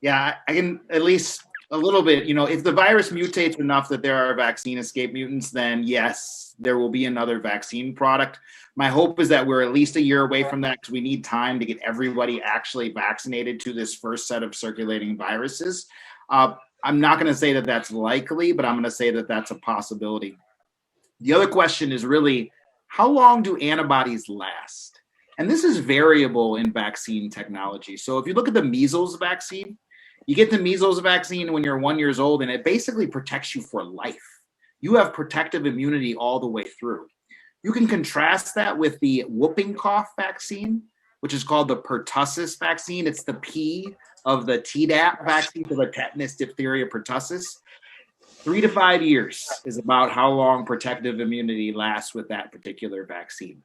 Yeah, I can at least a little bit, if the virus mutates enough that there are vaccine escape mutants, then yes, there will be another vaccine product. My hope is that we're at least a year away from that because we need time to get everybody actually vaccinated to this first set of circulating viruses. I'm not going to say that that's likely, but I'm going to say that that's a possibility. The other question is really, how long do antibodies last? And this is variable in vaccine technology. So if you look at the measles vaccine, you get the measles vaccine when you're 1 year old, and it basically protects you for life. You have protective immunity all the way through. You can contrast that with the whooping cough vaccine, which is called the pertussis vaccine. It's the P of the Tdap vaccine for the tetanus, diphtheria, pertussis. 3 to 5 years is about how long protective immunity lasts with that particular vaccine.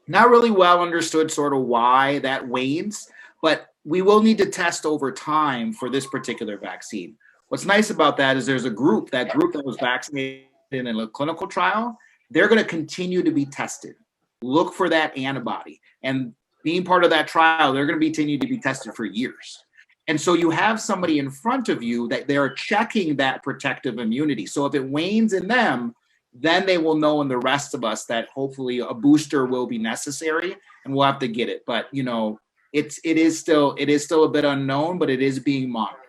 Not really well understood sort of why that wanes, but we will need to test over time for this particular vaccine. What's nice about that is there's a group that was vaccinated in a clinical trial. They're going to continue to be tested. Look for that antibody. And being part of that trial, they're going to continue to be tested for years. And so you have somebody in front of you that they're checking that protective immunity. So if it wanes in them, then they will know in the rest of us that hopefully a booster will be necessary and we'll have to get it. But it is still a bit unknown, but it is being monitored.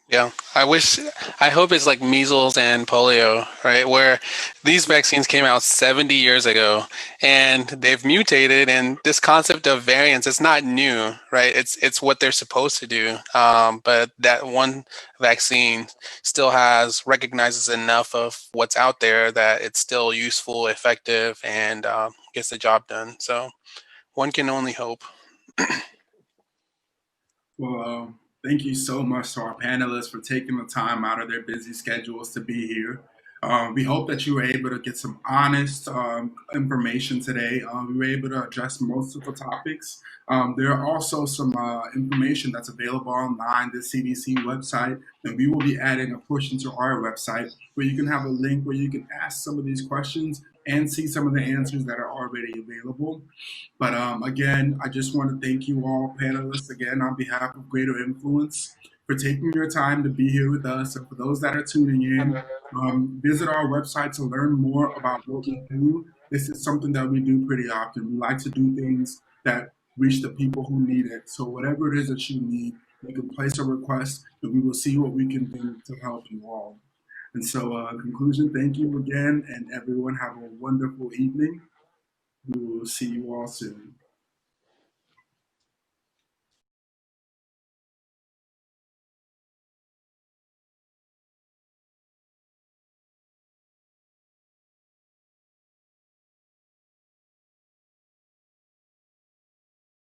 Yeah, I hope it's like measles and polio, right? Where these vaccines came out 70 years ago and they've mutated, and this concept of variants is not new, right? It's what they're supposed to do. But that one vaccine still recognizes enough of what's out there that it's still useful, effective, and gets the job done. So one can only hope. Well, thank you so much to our panelists for taking the time out of their busy schedules to be here. We hope that you were able to get some honest information today. We were able to address most of the topics. There are also some information that's available online, the CDC website, and we will be adding a push into our website where you can have a link where you can ask some of these questions and see some of the answers that are already available. But again, I just want to thank you all panelists again on behalf of Greater Influence for taking your time to be here with us. And for those that are tuning in, visit our website to learn more about what we do. This is something that we do pretty often. We like to do things that reach the people who need it. So whatever it is that you need, you can place a request and we will see what we can do to help you all. And so in conclusion, thank you again, and everyone have a wonderful evening. We will see you all soon.